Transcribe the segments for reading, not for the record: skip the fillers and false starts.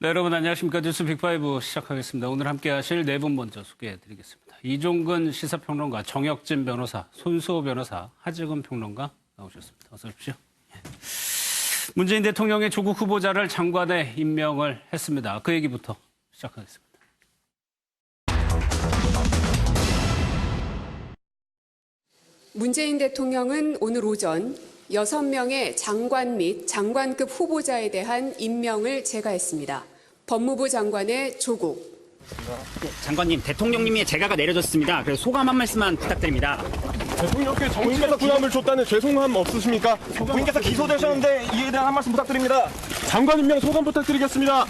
네, 여러분 안녕하십니까. 뉴스 빅5 시작하겠습니다. 오늘 함께 하실 네 분 먼저 소개해드리겠습니다. 이종근 시사평론가, 정혁진 변호사, 손수호 변호사, 하지근 평론가 나오셨습니다. 어서 오십시오. 문재인 대통령이 조국 후보자를 장관에 임명을 했습니다. 그 얘기부터 시작하겠습니다. 문재인 대통령은 오늘 오전 6명의 장관 및 장관급 후보자에 대한 임명을 제가했습니다. 법무부 장관의 조국. 장관님, 대통령님의 재가가 내려졌습니다. 그래서 소감 한 말씀만 부탁드립니다. 대통령께 정치에서 부담을 줬다는 죄송함 없으십니까? 부인께서 기소되셨는데 이에 대한 한 말씀 부탁드립니다. 장관 임명 소감 부탁드리겠습니다.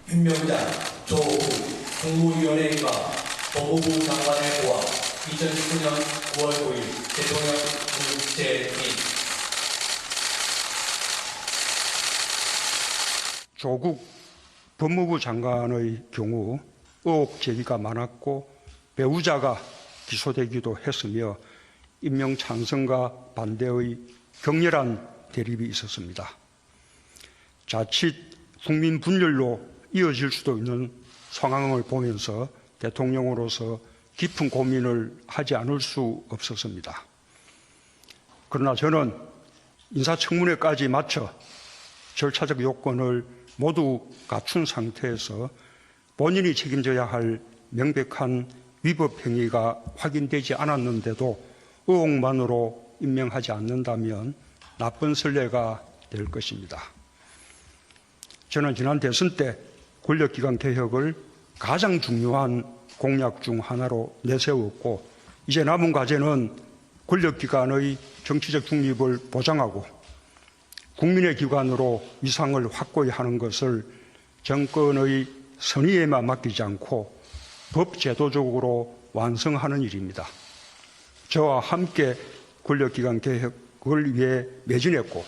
임명자 조국 국무위원회가 법무부 장관의 고와 2019년 9월 9일 대통령 국제인 조국 법무부 장관의 경우 의혹 제기가 많았고 배우자가 기소되기도 했으며 임명 찬성과 반대의 격렬한 대립이 있었습니다. 자칫 국민 분열로 이어질 수도 있는 상황을 보면서 대통령으로서 깊은 고민을 하지 않을 수 없었습니다. 그러나 저는 인사청문회까지 마쳐 절차적 요건을 모두 갖춘 상태에서 본인이 책임져야 할 명백한 위법 행위가 확인되지 않았는데도 의혹만으로 임명하지 않는다면 나쁜 선례가 될 것입니다. 저는 지난 대선 때 권력기관 개혁을 가장 중요한 공약 중 하나로 내세웠고 이제 남은 과제는 권력기관의 정치적 중립을 보장하고 국민의 기관으로 위상을 확고히 하는 것을 정권의 선의에만 맡기지 않고 법제도적으로 완성하는 일입니다. 저와 함께 권력기관 개혁을 위해 매진했고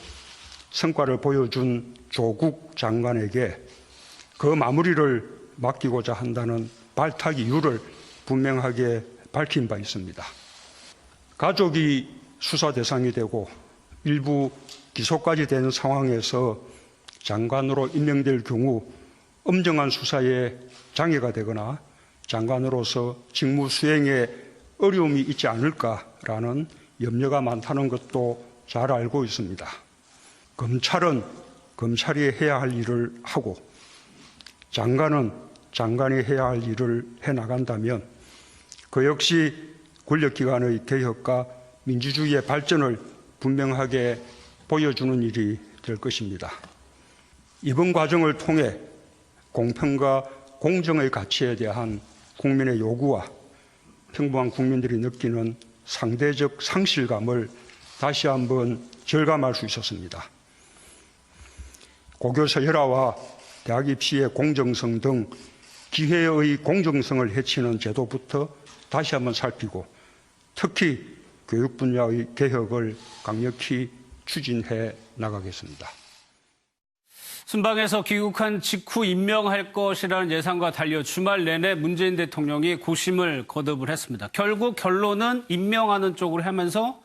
성과를 보여준 조국 장관에게 그 마무리를 맡기고자 한다는 발탁 이유를 분명하게 밝힌 바 있습니다. 가족이 수사 대상이 되고 일부 기소까지 된 상황에서 장관으로 임명될 경우 엄정한 수사에 장애가 되거나 장관으로서 직무 수행에 어려움이 있지 않을까라는 염려가 많다는 것도 잘 알고 있습니다. 검찰은 검찰이 해야 할 일을 하고 장관은 장관이 해야 할 일을 해나간다면 그 역시 권력기관의 개혁과 민주주의의 발전을 분명하게 보여주는 일이 될 것입니다. 이번 과정을 통해 공평과 공정의 가치에 대한 국민의 요구와 평범한 국민들이 느끼는 상대적 상실감을 다시 한번 절감할 수 있었습니다. 고교 서열화와 대학 입시의 공정성 등 기회의 공정성을 해치는 제도부터 다시 한번 살피고 특히 교육 분야의 개혁을 강력히 추진해 나가겠습니다. 순방에서 귀국한 직후 임명할 것이라는 예상과 달리 주말 내내 문재인 대통령이 고심을 거듭을 했습니다. 결국 결론은 임명하는 쪽으로 하면서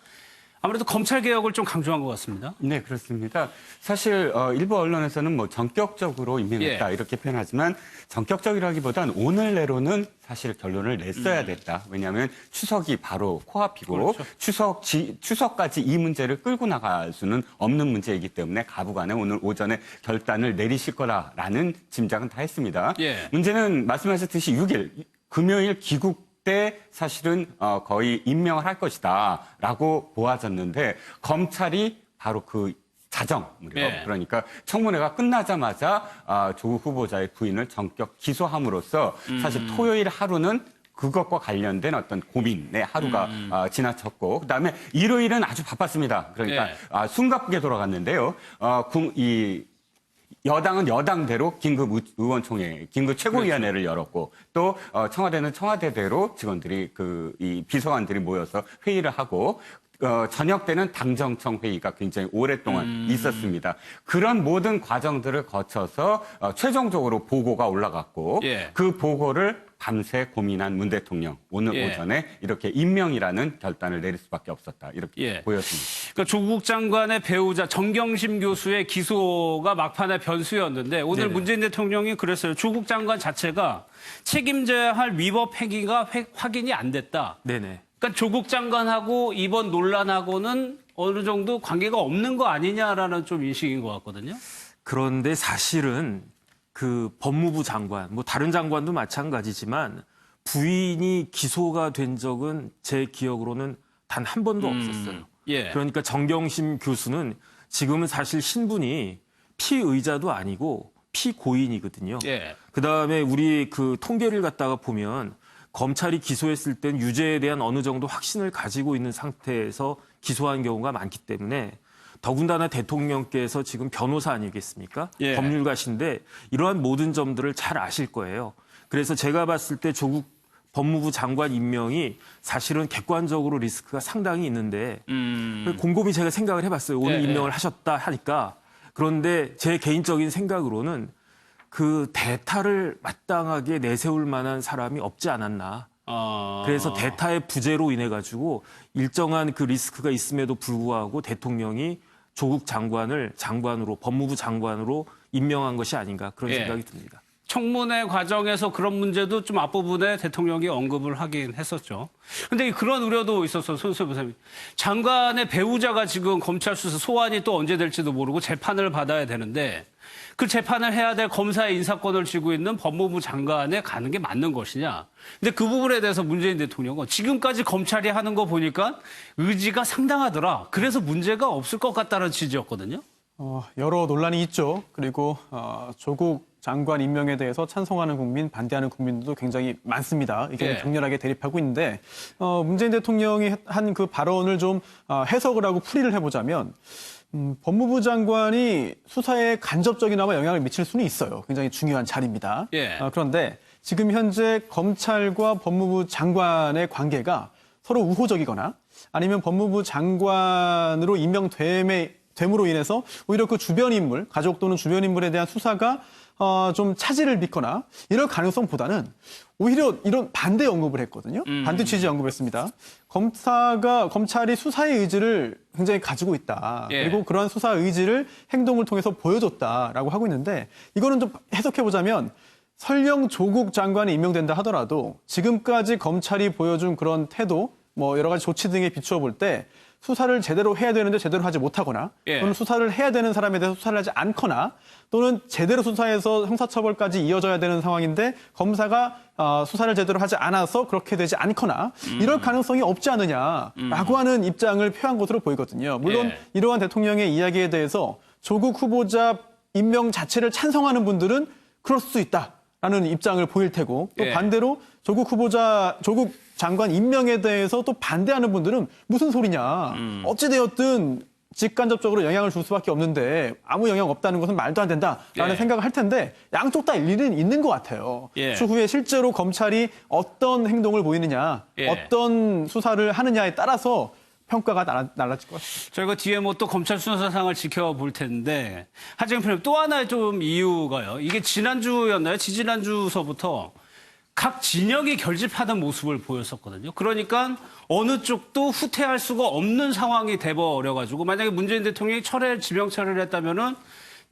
아무래도 검찰개혁을 좀 강조한 것 같습니다. 네, 그렇습니다. 사실 일부 언론에서는 뭐 전격적으로 임명했다 이렇게 표현하지만 전격적이라기보단 오늘 내로는 사실 결론을 냈어야 됐다. 왜냐하면 추석이 바로 코앞이고 그렇죠. 추석까지 이 문제를 끌고 나갈 수는 없는 문제이기 때문에 가부간에 오늘 오전에 결단을 내리실 거라는 짐작은 다 했습니다. 예. 문제는 말씀하셨듯이 6일 금요일 귀국 때 사실은 거의 임명을 할 것이다라고 보아졌는데 검찰이 바로 그 자정 무렵 그러니까 청문회가 끝나자마자 조국 후보자의 부인을 전격 기소함으로써 사실 토요일 하루는 그것과 관련된 어떤 고민의 하루가 지나쳤고 그다음에 일요일은 아주 바빴습니다. 그러니까 숨가쁘게 돌아갔는데요. 여당은 여당대로 긴급 의원총회, 긴급 최고위원회를 열었고 또 청와대는 청와대대로 직원들이 이 비서관들이 모여서 회의를 하고 저녁 때는 당정청 회의가 굉장히 오랫동안 있었습니다. 그런 모든 과정들을 거쳐서 최종적으로 보고가 올라갔고 그 보고를 밤새 고민한 문 대통령 오늘 예. 오전에 이렇게 임명이라는 결단을 내릴 수밖에 없었다. 이렇게 예. 보였습니다. 그러니까 조국 장관의 배우자 정경심 교수의 기소가 막판의 변수였는데 오늘 네네. 문재인 대통령이 그랬어요. 조국 장관 자체가 책임져야 할 위법 행위가 확인이 안 됐다. 네네. 그러니까 조국 장관하고 이번 논란하고는 어느 정도 관계가 없는 거 아니냐라는 좀 인식인 것 같거든요. 그런데 사실은 그 법무부 장관, 뭐 다른 장관도 마찬가지지만 부인이 기소가 된 적은 제 기억으로는 단 한 번도 없었어요. 예. 그러니까 정경심 교수는 지금은 사실 신분이 피의자도 아니고 피고인이거든요. 예. 그다음에 우리 그 통계를 갖다가 보면 검찰이 기소했을 땐 유죄에 대한 어느 정도 확신을 가지고 있는 상태에서 기소한 경우가 많기 때문에 더군다나 대통령께서 지금 변호사 아니겠습니까? 예. 법률가신데 이러한 모든 점들을 잘 아실 거예요. 그래서 제가 봤을 때 조국 법무부 장관 임명이 사실은 객관적으로 리스크가 상당히 있는데 곰곰이 제가 생각을 해봤어요. 오늘 예, 임명을 예. 하셨다 하니까. 그런데 제 개인적인 생각으로는 그 대타를 마땅하게 내세울 만한 사람이 없지 않았나. 그래서 대타의 부재로 인해 가지고 일정한 그 리스크가 있음에도 불구하고 대통령이 조국 장관을 장관으로 법무부 장관으로 임명한 것이 아닌가 그런 예. 생각이 듭니다. 청문회 과정에서 그런 문제도 좀 앞부분에 대통령이 언급을 하긴 했었죠. 근데 그런 우려도 있었어, 손수호 변호사님. 장관의 배우자가 지금 검찰 수사 소환이 또 언제 될지도 모르고 재판을 받아야 되는데 그 재판을 해야 될 검사의 인사권을 쥐고 있는 법무부 장관에 가는 게 맞는 것이냐. 근데 그 부분에 대해서 문재인 대통령은 지금까지 검찰이 하는 거 보니까 의지가 상당하더라. 그래서 문제가 없을 것 같다는 취지였거든요. 여러 논란이 있죠. 그리고 조국 장관 임명에 대해서 찬성하는 국민, 반대하는 국민들도 굉장히 많습니다. 이게 예. 격렬하게 대립하고 있는데 문재인 대통령이 한 그 발언을 좀 해석을 하고 풀이를 해보자면 법무부 장관이 수사에 간접적이나마 영향을 미칠 수는 있어요. 굉장히 중요한 자리입니다. 예. 그런데 지금 현재 검찰과 법무부 장관의 관계가 서로 우호적이거나 아니면 법무부 장관으로 임명됨으로 인해서 오히려 그 주변 인물, 가족 또는 주변 인물에 대한 수사가 좀 차질을 빚거나 이럴 가능성보다는 오히려 이런 반대 언급을 했거든요. 반대 취지 언급을 했습니다. 검찰이 수사의 의지를 굉장히 가지고 있다. 예. 그리고 그러한 수사 의지를 행동을 통해서 보여줬다라고 하고 있는데 이거는 좀 해석해보자면 설령 조국 장관이 임명된다 하더라도 지금까지 검찰이 보여준 그런 태도, 뭐 여러 가지 조치 등에 비추어 볼 때 수사를 제대로 해야 되는데 제대로 하지 못하거나 예. 또는 수사를 해야 되는 사람에 대해서 수사를 하지 않거나 또는 제대로 수사해서 형사처벌까지 이어져야 되는 상황인데 검사가 수사를 제대로 하지 않아서 그렇게 되지 않거나 이럴 가능성이 없지 않느냐라고 하는 입장을 표한 것으로 보이거든요. 물론 예. 이러한 대통령의 이야기에 대해서 조국 후보자 임명 자체를 찬성하는 분들은 그럴 수 있다라는 입장을 보일 테고 또 예. 반대로 조국 장관 임명에 대해서 또 반대하는 분들은 무슨 소리냐. 어찌되었든 직간접적으로 영향을 줄 수밖에 없는데 아무 영향 없다는 것은 말도 안 된다라는 예. 생각을 할 텐데 양쪽 다 일리는 있는 것 같아요. 예. 추후에 실제로 검찰이 어떤 행동을 보이느냐, 예. 어떤 수사를 하느냐에 따라서 평가가 달라질 것 같습니다. 저희가 뒤에 뭐 또 검찰 수사상을 지켜볼 텐데 하지만 표님 또 하나의 좀 이유가요. 이게 지난주였나요? 지지난주서부터 각 진영이 결집하는 모습을 보였었거든요. 그러니까 어느 쪽도 후퇴할 수가 없는 상황이 돼버려가지고 만약에 문재인 대통령이 지명 철회를 했다면은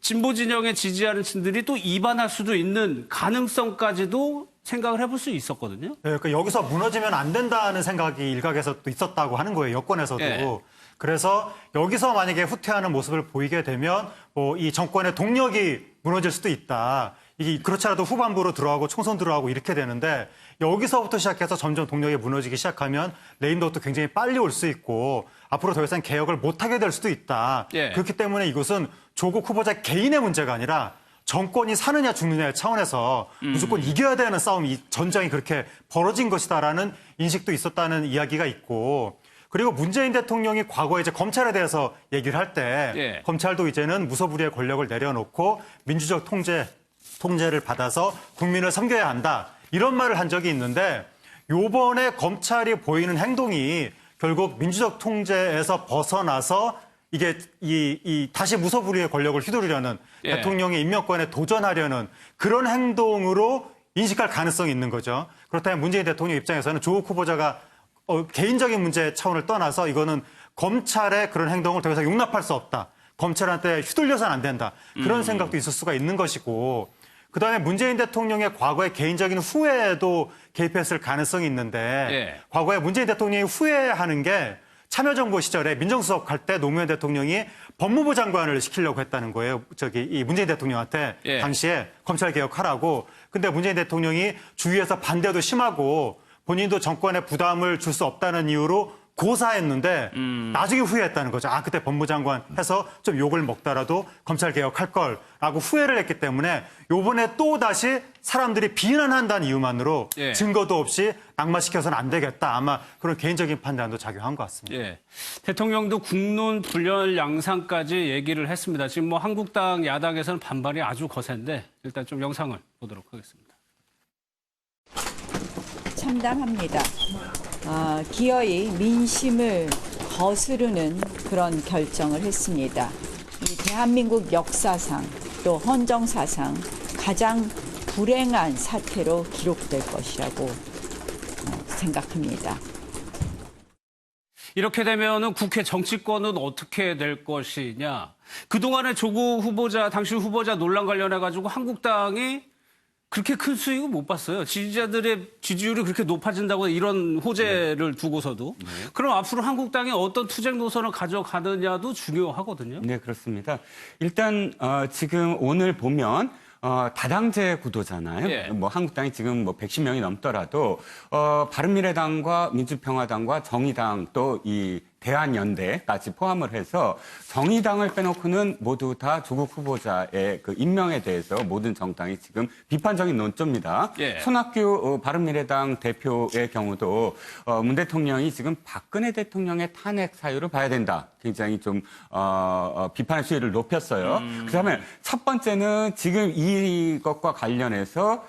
진보 진영에 지지하는 층들이 또 이반할 수도 있는 가능성까지도 생각을 해볼 수 있었거든요. 네, 그러니까 여기서 무너지면 안 된다는 생각이 일각에서 또 있었다고 하는 거예요. 여권에서도. 예. 그래서 여기서 만약에 후퇴하는 모습을 보이게 되면 이 정권의 동력이 무너질 수도 있다. 이게 그렇지 않아도 후반부로 들어가고 총선 들어가고 이렇게 되는데 여기서부터 시작해서 점점 동력이 무너지기 시작하면 레임덕도 굉장히 빨리 올 수 있고 앞으로 더 이상 개혁을 못하게 될 수도 있다. 예. 그렇기 때문에 이것은 조국 후보자 개인의 문제가 아니라 정권이 사느냐 죽느냐의 차원에서 무조건 이겨야 되는 싸움이 전장이 그렇게 벌어진 것이다라는 인식도 있었다는 이야기가 있고 그리고 문재인 대통령이 과거에 이제 검찰에 대해서 얘기를 할 때 예. 검찰도 이제는 무소불위의 권력을 내려놓고 민주적 통제를 받아서 국민을 섬겨야 한다. 이런 말을 한 적이 있는데 요번에 검찰이 보이는 행동이 결국 민주적 통제에서 벗어나서 이게 다시 무소불위의 권력을 휘두르려는 예. 대통령의 임명권에 도전하려는 그런 행동으로 인식할 가능성이 있는 거죠. 그렇다면 문재인 대통령 입장에서는 조국 후보자가 개인적인 문제 차원을 떠나서 이거는 검찰의 그런 행동을 더 이상 용납할 수 없다. 검찰한테 휘둘려서는 안 된다. 그런 생각도 있을 수가 있는 것이고 그다음에 문재인 대통령의 과거의 개인적인 후회에도 개입했을 가능성이 있는데 과거에 문재인 대통령이 후회하는 게 참여정부 시절에 민정수석 할 때 노무현 대통령이 법무부 장관을 시키려고 했다는 거예요. 이 문재인 대통령한테 당시에 검찰 개혁하라고. 근데 문재인 대통령이 주위에서 반대도 심하고 본인도 정권에 부담을 줄 수 없다는 이유로 고사했는데 나중에 후회했다는 거죠. 아, 그때 법무장관 해서 좀 욕을 먹더라도 검찰 개혁할 걸라고 후회를 했기 때문에 요번에 또 다시 사람들이 비난한다는 이유만으로 증거도 없이 낙마시켜서는 안 되겠다. 아마 그런 개인적인 판단도 작용한 것 같습니다. 대통령도 국론 분열 양상까지 얘기를 했습니다. 지금 뭐 한국당 야당에서는 반발이 아주 거센데 일단 좀 영상을 보도록 하겠습니다. 참담합니다. 기어이 민심을 거스르는 그런 결정을 했습니다. 이 대한민국 역사상 또 헌정사상 가장 불행한 사태로 기록될 것이라고 생각합니다. 이렇게 되면은 국회 정치권은 어떻게 될 것이냐. 그동안에 조국 후보자, 당시 후보자 논란 관련해가지고 한국당이 그렇게 큰 수익은 못 봤어요. 지지자들의 지지율이 그렇게 높아진다고 이런 호재를 두고서도. 그럼 앞으로 한국당이 어떤 투쟁 노선을 가져가느냐도 중요하거든요. 네, 그렇습니다. 일단 지금 오늘 보면 다당제 구도잖아요. 뭐 한국당이 지금 뭐 110명이 넘더라도 바른미래당과 민주평화당과 정의당 또 이 대한연대까지 포함을 해서 정의당을 빼놓고는 모두 다 조국 후보자의 그 임명에 대해서 모든 정당이 지금 비판적인 논조입니다. 손학규 바른미래당 대표의 경우도 문 대통령이 지금 박근혜 대통령의 탄핵 사유를 봐야 된다. 굉장히 좀 비판의 수위를 높였어요. 그다음에 첫 번째는 지금 이것과 관련해서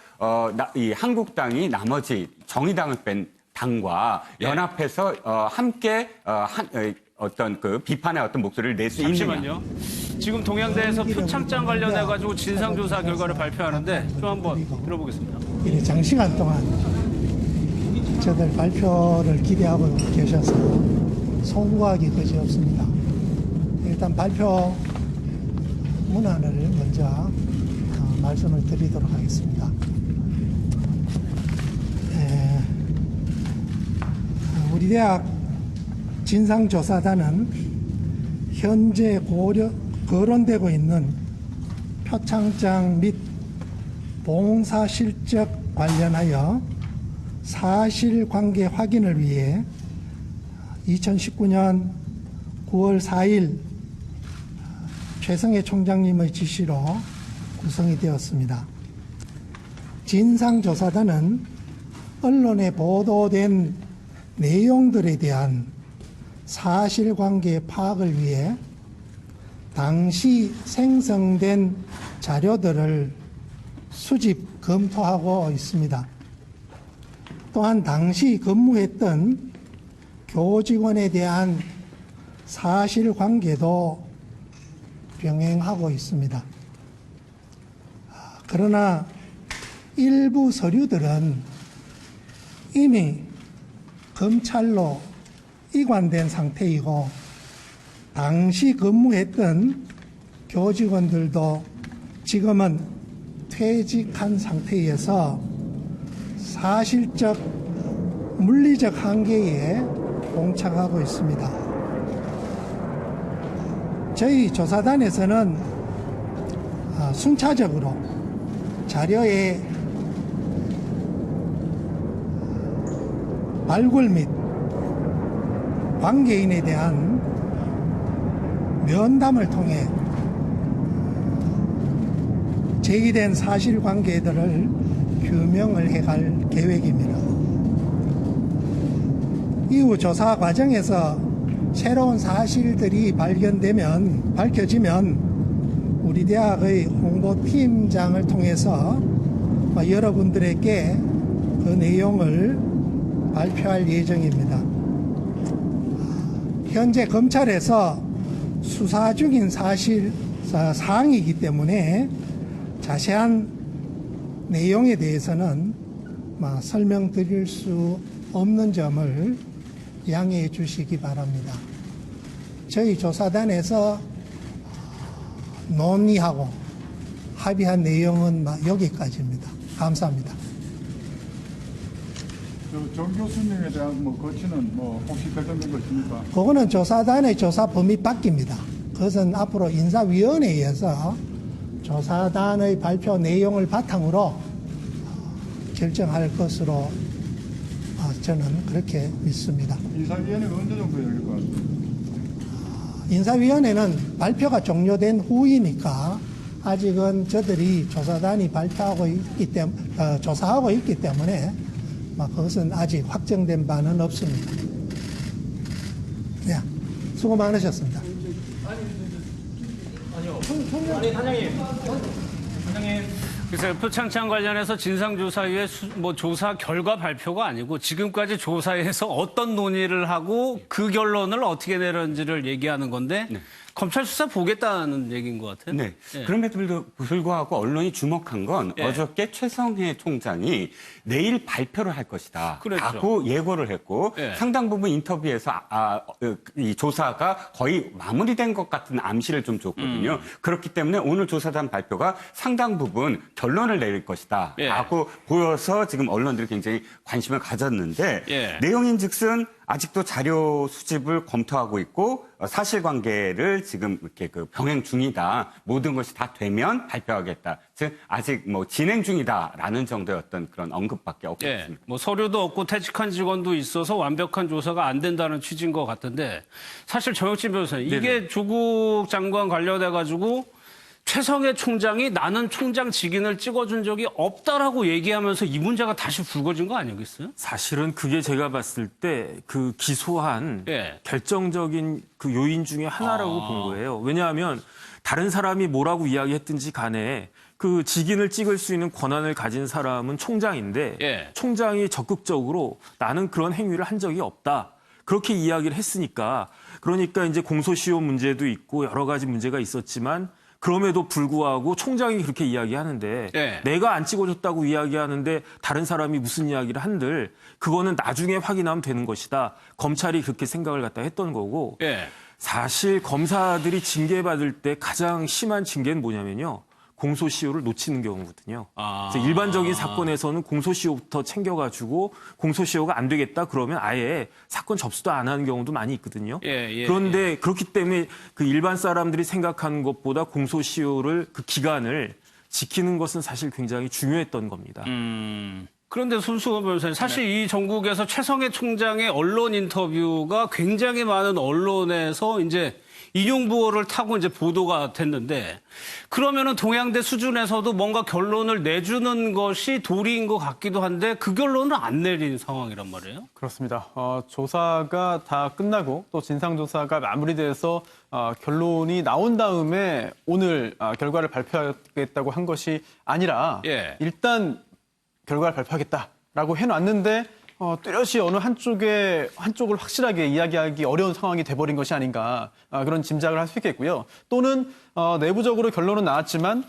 이 한국당이 나머지 정의당을 뺀 당과 연합해서 함께 어떤 그 비판의 어떤 목소리를 낼 수 있느냐. 잠시만요. 지금 동양대에서 표창장 관련해가지고 진상조사 결과를 발표하는데 좀 한번 들어보겠습니다. 장시간 동안 저들 발표를 기대하고 계셔서 송구하기 그지없습니다. 일단 발표 문안을 먼저 말씀을 드리도록 하겠습니다. 우리 대학 진상조사단은 현재 거론되고 있는 표창장 및 봉사 실적 관련하여 사실관계 확인을 위해 2019년 9월 4일 최성해 총장님의 지시로 구성이 되었습니다. 진상조사단은 언론에 보도된 내용들에 대한 사실관계 파악을 위해 당시 생성된 자료들을 수집, 검토하고 있습니다. 또한 당시 근무했던 교직원에 대한 사실관계도 병행하고 있습니다. 그러나 일부 서류들은 이미 검찰로 이관된 상태이고 당시 근무했던 교직원들도 지금은 퇴직한 상태에서 사실적 물리적 한계에 봉착하고 있습니다. 저희 조사단에서는 순차적으로 자료의 발굴 및 관계인에 대한 면담을 통해 제기된 사실관계들을 규명을 해갈 계획입니다. 이후 조사 과정에서 새로운 사실들이 밝혀지면 우리 대학의 홍보팀장을 통해서 여러분들에게 그 내용을 발표할 예정입니다. 현재 검찰에서 수사 중인 사항이기 때문에 자세한 내용에 대해서는 설명드릴 수 없는 점을 양해해 주시기 바랍니다. 저희 조사단에서 논의하고 합의한 내용은 여기까지입니다. 감사합니다. 정 교수님에 대한 거치는 혹시 결정된 거 있습니까? 그거는 조사단의 조사 범위 바뀝니다. 그것은 앞으로 인사위원회에서 조사단의 발표 내용을 바탕으로 결정할 것으로 저는 그렇게 믿습니다. 인사위원회가 언제 정도 열릴 것 같습니다? 인사위원회는 발표가 종료된 후이니까 아직은 저들이 조사단이 발표하고 있기 때문에 조사하고 있기 때문에 그것은 아직 확정된 바는 없습니다. 네, 수고 많으셨습니다. 글쎄요, 표창장 관련해서 진상조사위의 조사 결과 발표가 아니고 지금까지 조사에서 어떤 논의를 하고 그 결론을 어떻게 내렸는지를 얘기하는 건데 검찰 수사 보겠다는 얘기인 것 같아요. 네. 그럼에도 불구하고 언론이 주목한 건 어저께 최성해 총장이 내일 발표를 할 것이다. 라고 예고를 했고 상당 부분 인터뷰에서 이 조사가 거의 마무리된 것 같은 암시를 좀 줬거든요. 그렇기 때문에 오늘 조사단 발표가 상당 부분 결론을 내릴 것이다. 라고 보여서 지금 언론들이 굉장히 관심을 가졌는데 내용인즉슨 아직도 자료 수집을 검토하고 있고 사실관계를 지금 이렇게 병행 중이다. 모든 것이 다 되면 발표하겠다. 즉 아직 진행 중이다라는 정도의 어떤 그런 언급밖에 없겠습니다. 서류도 없고 퇴직한 직원도 있어서 완벽한 조사가 안 된다는 취지인 것 같은데 사실 정혁진 변호사님 이게 조국 장관 관련해 가지고 최성해 총장이 나는 총장 직인을 찍어준 적이 없다라고 얘기하면서 이 문제가 다시 불거진 거 아니겠어요? 사실은 그게 제가 봤을 때 그 기소한 결정적인 그 요인 중에 하나라고 본 거예요. 왜냐하면 다른 사람이 뭐라고 이야기했든지 간에 그 직인을 찍을 수 있는 권한을 가진 사람은 총장인데 총장이 적극적으로 나는 그런 행위를 한 적이 없다. 그렇게 이야기를 했으니까 그러니까 이제 공소시효 문제도 있고 여러 가지 문제가 있었지만 그럼에도 불구하고 총장이 그렇게 이야기하는데 내가 안 찍어줬다고 이야기하는데 다른 사람이 무슨 이야기를 한들 그거는 나중에 확인하면 되는 것이다. 검찰이 그렇게 생각을 갖다 했던 거고 사실 검사들이 징계받을 때 가장 심한 징계는 뭐냐면요. 공소시효를 놓치는 경우거든요. 그래서 일반적인 사건에서는 공소시효부터 챙겨가지고 공소시효가 안 되겠다 그러면 아예 사건 접수도 안 하는 경우도 많이 있거든요. 그런데 그렇기 때문에 그 일반 사람들이 생각하는 것보다 공소시효를 그 기간을 지키는 것은 사실 굉장히 중요했던 겁니다. 그런데 손수호 변호사님, 사실 이 전국에서 최성해 총장의 언론 인터뷰가 굉장히 많은 언론에서 이제 인용부호를 타고 이제 보도가 됐는데 그러면은 동양대 수준에서도 뭔가 결론을 내주는 것이 도리인 것 같기도 한데 그 결론을 안 내린 상황이란 말이에요? 그렇습니다. 조사가 다 끝나고 또 진상조사가 마무리돼서 결론이 나온 다음에 오늘 결과를 발표하겠다고 한 것이 아니라 일단 결과를 발표하겠다라고 해놨는데 뚜렷이 어느 한쪽을 확실하게 이야기하기 어려운 상황이 돼버린 것이 아닌가 그런 짐작을 할 수 있겠고요. 또는 내부적으로 결론은 나왔지만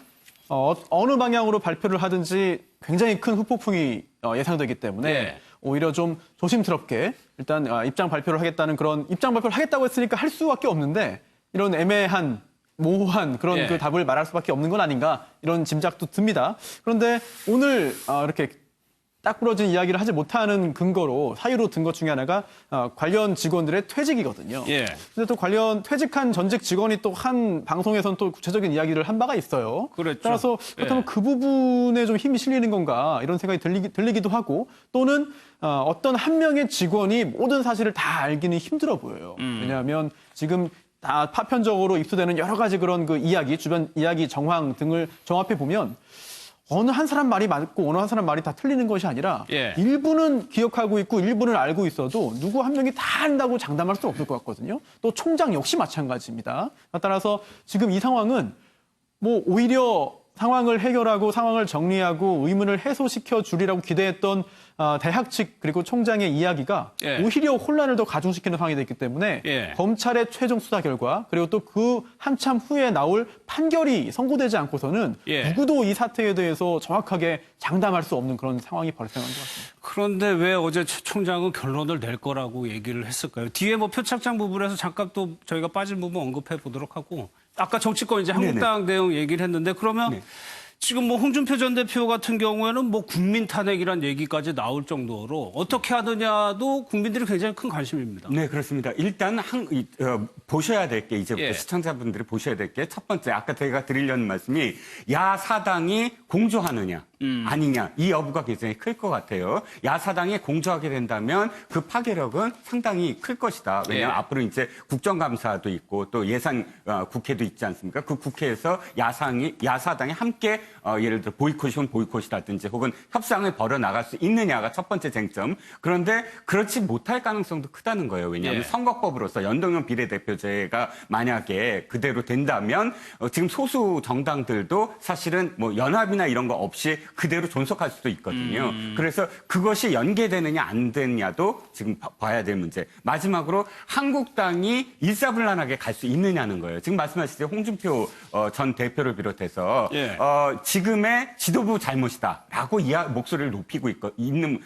어느 방향으로 발표를 하든지 굉장히 큰 후폭풍이 예상되기 때문에 오히려 좀 조심스럽게 일단 입장 발표를 하겠다는 그런 입장 발표를 하겠다고 했으니까 할 수밖에 없는데 이런 애매한 모호한 그런 그 답을 말할 수밖에 없는 건 아닌가 이런 짐작도 듭니다. 그런데 오늘 이렇게 딱 부러진 이야기를 하지 못하는 근거로 사유로 든 것 중에 하나가 관련 직원들의 퇴직이거든요. 근데 또 관련 퇴직한 전직 직원이 또 한 방송에서는 또 구체적인 이야기를 한 바가 있어요. 따라서 그렇다면 그 부분에 좀 힘이 실리는 건가 이런 생각이 들리기도 하고 또는 어떤 한 명의 직원이 모든 사실을 다 알기는 힘들어 보여요. 왜냐하면 지금 다 파편적으로 입수되는 여러 가지 그런 그 이야기, 주변 이야기 정황 등을 종합해 보면 어느 한 사람 말이 맞고 어느 한 사람 말이 다 틀리는 것이 아니라 일부는 기억하고 있고 일부는 알고 있어도 누구 한 명이 다 안다고 장담할 수 없을 것 같거든요. 또 총장 역시 마찬가지입니다. 따라서 지금 이 상황은 오히려 상황을 해결하고 상황을 정리하고 의문을 해소시켜 주리라고 기대했던 대학 측 그리고 총장의 이야기가 예. 오히려 혼란을 더 가중시키는 상황이 됐기 때문에 예. 검찰의 최종 수사 결과 그리고 또 그 한참 후에 나올 판결이 선고되지 않고서는 예. 누구도 이 사태에 대해서 정확하게 장담할 수 없는 그런 상황이 발생한 것 같습니다. 그런데 왜 어제 최 총장은 결론을 낼 거라고 얘기를 했을까요? 뒤에 뭐 표창장 부분에서 잠깐 또 저희가 빠진 부분 언급해 보도록 하고 아까 정치권 이제 한국당 내용 얘기를 했는데 그러면 지금 뭐 홍준표 전 대표 같은 경우에는 뭐 국민 탄핵이란 얘기까지 나올 정도로 어떻게 하느냐도 국민들이 굉장히 큰 관심입니다. 네, 그렇습니다. 일단 보셔야 될 게 이제부터 예. 시청자분들이 보셔야 될 게 첫 번째 아까 제가 드리려는 말씀이 야사당이 공조하느냐 아니냐 이 여부가 굉장히 클 것 같아요. 야사당이 공조하게 된다면 그 파괴력은 상당히 클 것이다. 왜냐하면 예. 앞으로 이제 국정감사도 있고 또 예산 국회도 있지 않습니까? 그 국회에서 야사당이 함께 예를 들어 보이콧이면 보이콧이라든지 혹은 협상을 벌여 나갈 수 있느냐가 첫 번째 쟁점. 그런데 그렇지 못할 가능성도 크다는 거예요. 왜냐하면 예. 선거법으로서 연동형 비례대표제가 만약에 그대로 된다면 지금 소수 정당들도 사실은 뭐 연합이나 이런 거 없이 그대로 존속할 수도 있거든요. 그래서 그것이 연계되느냐 안 되느냐도 지금 봐야 될 문제. 마지막으로 한국당이 일사불란하게 갈 수 있느냐는 거예요. 지금 말씀하신 홍준표 전 대표를 비롯해서 예. 지금의 지도부 잘못이다라고 목소리를 높이고 있는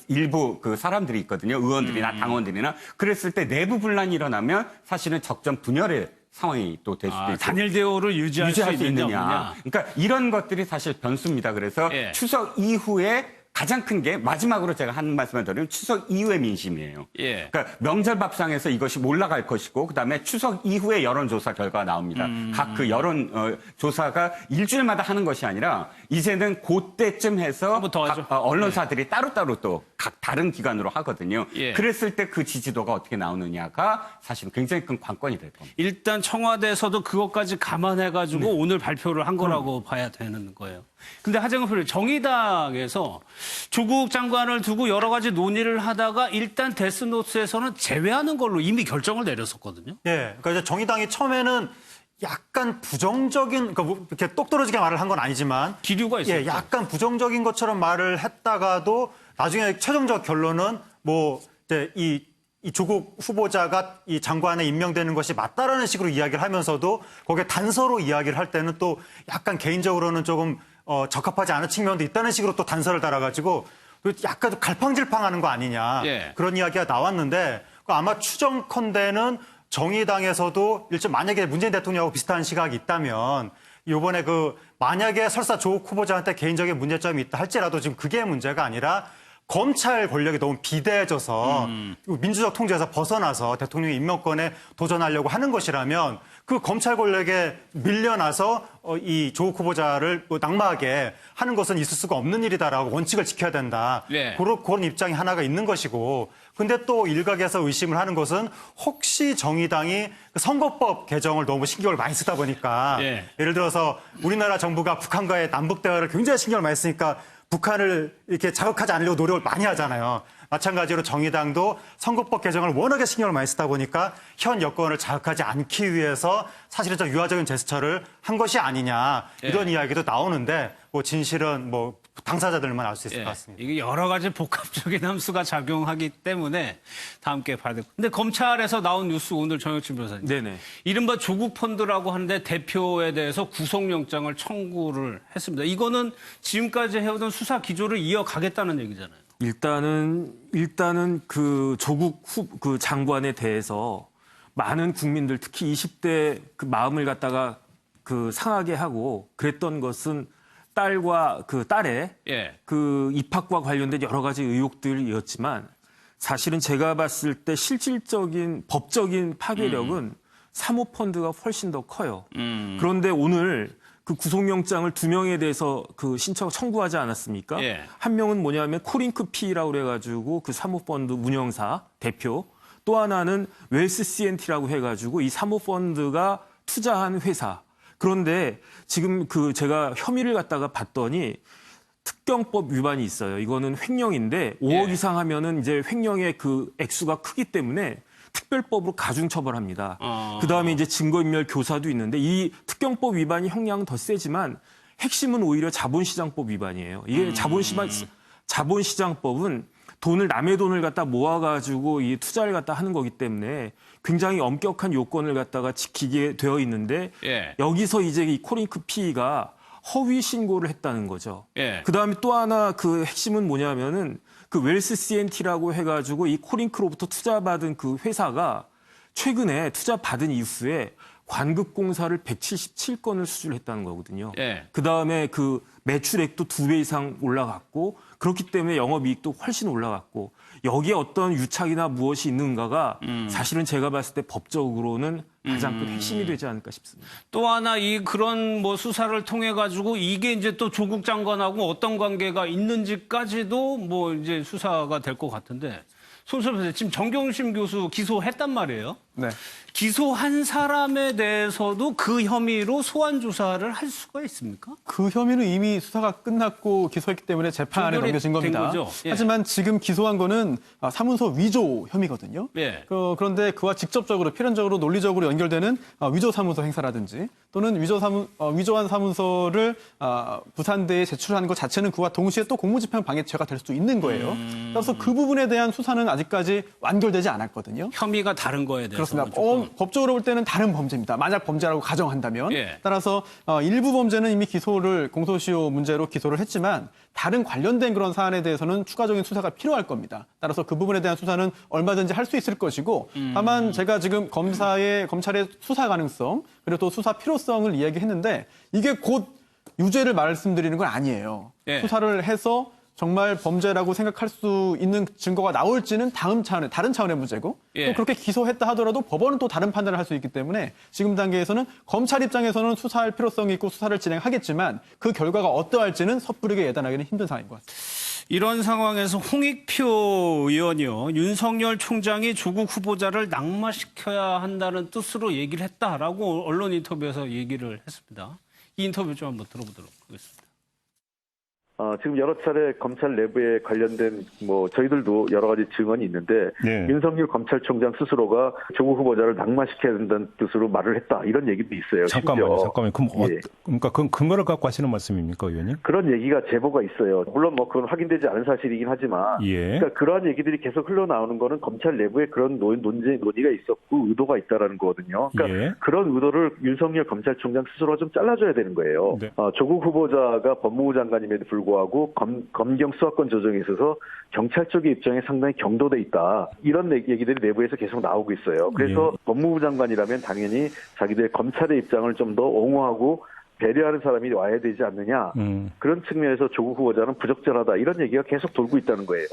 일부 그 사람들이 있거든요. 의원들이나 당원들이나 그랬을 때 내부 분란이 일어나면 사실은 적정 분열의 상황이 또 될 수도 있고 단일 대우를 유지할 수 있느냐 없느냐. 그러니까 이런 것들이 사실 변수입니다. 그래서 예. 추석 이후에 가장 큰 게 마지막으로 제가 한 말씀을 드리면 추석 이후의 민심이에요. 예. 그러니까 명절 밥상에서 이것이 올라갈 것이고 그다음에 추석 이후에 여론조사 결과가 나옵니다. 각 그 여론조사가 일주일마다 하는 것이 아니라 이제는 그때쯤 해서 각 언론사들이 따로따로 또 각 다른 기관으로 하거든요. 예. 그랬을 때 그 지지도가 어떻게 나오느냐가 사실 굉장히 큰 관건이 될 겁니다. 일단 청와대에서도 그것까지 감안해가지고 오늘 발표를 한 거라고 봐야 되는 거예요. 근데 하정우 의원님, 정의당에서 조국 장관을 두고 여러 가지 논의를 하다가 일단 데스노트에서는 제외하는 걸로 이미 결정을 내렸었거든요. 예, 그러니까 이제 정의당이 처음에는 약간 부정적인, 그러니까 뭐 이렇게 똑 떨어지게 말을 한 건 아니지만 기류가 있어요. 예, 약간 부정적인 것처럼 말을 했다가도 나중에 최종적 결론은 뭐 이제 이 조국 후보자가 이 장관에 임명되는 것이 맞다라는 식으로 이야기를 하면서도 거기에 단서로 이야기를 할 때는 또 약간 개인적으로는 조금 적합하지 않은 측면도 있다는 식으로 또 단서를 달아가지고 약간 좀 갈팡질팡하는 거 아니냐 예. 그런 이야기가 나왔는데 아마 추정컨대는 정의당에서도 일단 만약에 문재인 대통령하고 비슷한 시각이 있다면 이번에 만약에 설사 조국 후보자한테 개인적인 문제점이 있다 할지라도 지금 그게 문제가 아니라 검찰 권력이 너무 비대해져서 민주적 통제에서 벗어나서 대통령 임명권에 도전하려고 하는 것이라면 그 검찰 권력에 밀려나서 이 조국 후보자를 낙마하게 하는 것은 있을 수가 없는 일이다라고 원칙을 지켜야 된다. 네. 그런 입장이 하나가 있는 것이고 근데 또 일각에서 의심을 하는 것은 혹시 정의당이 선거법 개정을 너무 신경을 많이 쓰다 보니까 네. 예를 들어서 우리나라 정부가 북한과의 남북 대화를 굉장히 신경을 많이 쓰니까 북한을 이렇게 자극하지 않으려고 노력을 많이 하잖아요. 마찬가지로 정의당도 선거법 개정을 워낙에 신경을 많이 쓰다 보니까 현 여권을 자극하지 않기 위해서 사실은 좀 유화적인 제스처를 한 것이 아니냐 이런 이야기도 나오는데 뭐 진실은 뭐 당사자들만 알 수 있을 것 같습니다. 이게 여러 가지 복합적인 함수가 작용하기 때문에 다 함께 봐야 되고. 근데 검찰에서 나온 뉴스 오늘 정혁진 변호사님. 네네. 이른바 조국 펀드라고 하는데 대표에 대해서 구속영장을 청구를 했습니다. 이거는 지금까지 해오던 수사 기조를 이어가겠다는 얘기잖아요. 일단은 그 조국 그 장관에 대해서 많은 국민들 특히 20대 그 마음을 갖다가 그 상하게 하고 그랬던 것은 딸과 그 딸의 그 입학과 관련된 여러 가지 의혹들이었지만 사실은 제가 봤을 때 실질적인 법적인 파괴력은 사모펀드가 훨씬 더 커요. 그런데 오늘 그 구속영장을 2명에 대해서 그 청구하지 않았습니까? 한 명은 뭐냐면 코링크 P라고 그래가지고 그 사모펀드 운영사 대표, 또 하나는 웰스 CNT라고 해가지고 이 사모펀드가 투자한 회사. 그런데 지금 그 제가 혐의를 갖다가 봤더니 특경법 위반이 있어요. 이거는 횡령인데 5억 이상 하면은 이제 횡령의 그 액수가 크기 때문에 특별법으로 가중처벌합니다. 그다음에 이제 증거인멸 교사도 있는데 이 특경법 위반이 형량은 더 세지만 핵심은 오히려 자본시장법 위반이에요. 이게 자본시장법은 남의 돈을 갖다 모아가지고 이 투자를 갖다 하는 거기 때문에 굉장히 엄격한 요건을 갖다가 지키게 되어 있는데 예. 여기서 이제 이 코링크 P가 허위 신고를 했다는 거죠. 예. 그 다음에 또 하나 그 핵심은 뭐냐면은 그 웰스 CNT라고 해가지고 이 코링크로부터 투자받은 그 회사가 최근에 투자 받은 이후에 관급공사를 177건을 수주했다는 거거든요. 예. 그 다음에 그 매출액도 2배 이상 올라갔고 그렇기 때문에 영업이익도 훨씬 올라갔고 여기에 어떤 유착이나 무엇이 있는가가 사실은 제가 봤을 때 법적으로는 가장 큰 핵심이 되지 않을까 싶습니다. 또 하나 그런 뭐 수사를 통해 가지고 이게 이제 또 조국 장관하고 어떤 관계가 있는지까지도 뭐 이제 수사가 될 것 같은데 손수변호사 지금 정경심 교수 기소했단 말이에요. 네. 기소한 사람에 대해서도 그 혐의로 소환 조사를 할 수가 있습니까? 그 혐의는 이미 수사가 끝났고 기소했기 때문에 재판에 종결이 넘겨진 된 겁니다. 거죠? 예. 하지만 지금 기소한 거는 사문서 위조 혐의거든요. 예. 그런데 그와 직접적으로 필연적으로 논리적으로 연결되는 위조 사문서 행사라든지 또는 위조한 사문서를 부산대에 제출한 것 자체는 그와 동시에 또 공무집행 방해죄가 될 수 있는 거예요. 그래서 그 부분에 대한 수사는 아직까지 완결되지 않았거든요. 혐의가 다른 거에 대해서. 그렇습니다. 법적으로 볼 때는 다른 범죄입니다. 만약 범죄라고 가정한다면. 예. 따라서 일부 범죄는 이미 공소시효 문제로 기소를 했지만 다른 관련된 그런 사안에 대해서는 추가적인 수사가 필요할 겁니다. 따라서 그 부분에 대한 수사는 얼마든지 할 수 있을 것이고 다만 제가 지금 검찰의 수사 가능성 그리고 또 수사 필요성을 이야기했는데 이게 곧 유죄를 말씀드리는 건 아니에요. 예. 수사를 해서 정말 범죄라고 생각할 수 있는 증거가 나올지는 다른 차원의 문제고 예. 또 그렇게 기소했다 하더라도 법원은 또 다른 판단을 할 수 있기 때문에 지금 단계에서는 검찰 입장에서는 수사할 필요성이 있고 수사를 진행하겠지만 그 결과가 어떠할지는 섣부르게 예단하기는 힘든 상황인 것 같습니다. 이런 상황에서 홍익표 의원이요. 윤석열 총장이 조국 후보자를 낙마시켜야 한다는 뜻으로 얘기를 했다라고 언론 인터뷰에서 얘기를 했습니다. 이 인터뷰 좀 한번 들어보도록 하겠습니다. 지금 여러 차례 검찰 내부에 관련된 저희들도 여러 가지 증언이 있는데 네. 윤석열 검찰총장 스스로가 조국 후보자를 낙마시켜야 된다는 뜻으로 말을 했다 이런 얘기도 있어요. 잠깐만요. 그럼 예. 그러니까 그 근거를 갖고 하시는 말씀입니까, 의원님? 그런 얘기가 제보가 있어요. 물론 그건 확인되지 않은 사실이긴 하지만 예. 그러니까 그러한 얘기들이 계속 흘러나오는 거는 검찰 내부에 그런 논의가 있었고 의도가 있다라는 거거든요. 그러니까 예. 그런 의도를 윤석열 검찰총장 스스로가 좀 잘라줘야 되는 거예요. 네. 조국 후보자가 법무부 장관임에도 불구하고 검경 수사권 조정에 있어서 경찰 쪽의 입장에 상당히 경도돼 있다. 이런 얘기들이 내부에서 계속 나오고 있어요. 그래서 법무부 장관이라면 당연히 자기들 검찰의 입장을 좀 더 옹호하고 배려하는 사람이 와야 되지 않느냐. 그런 측면에서 조국 후보자는 부적절하다. 이런 얘기가 계속 돌고 있다는 거예요.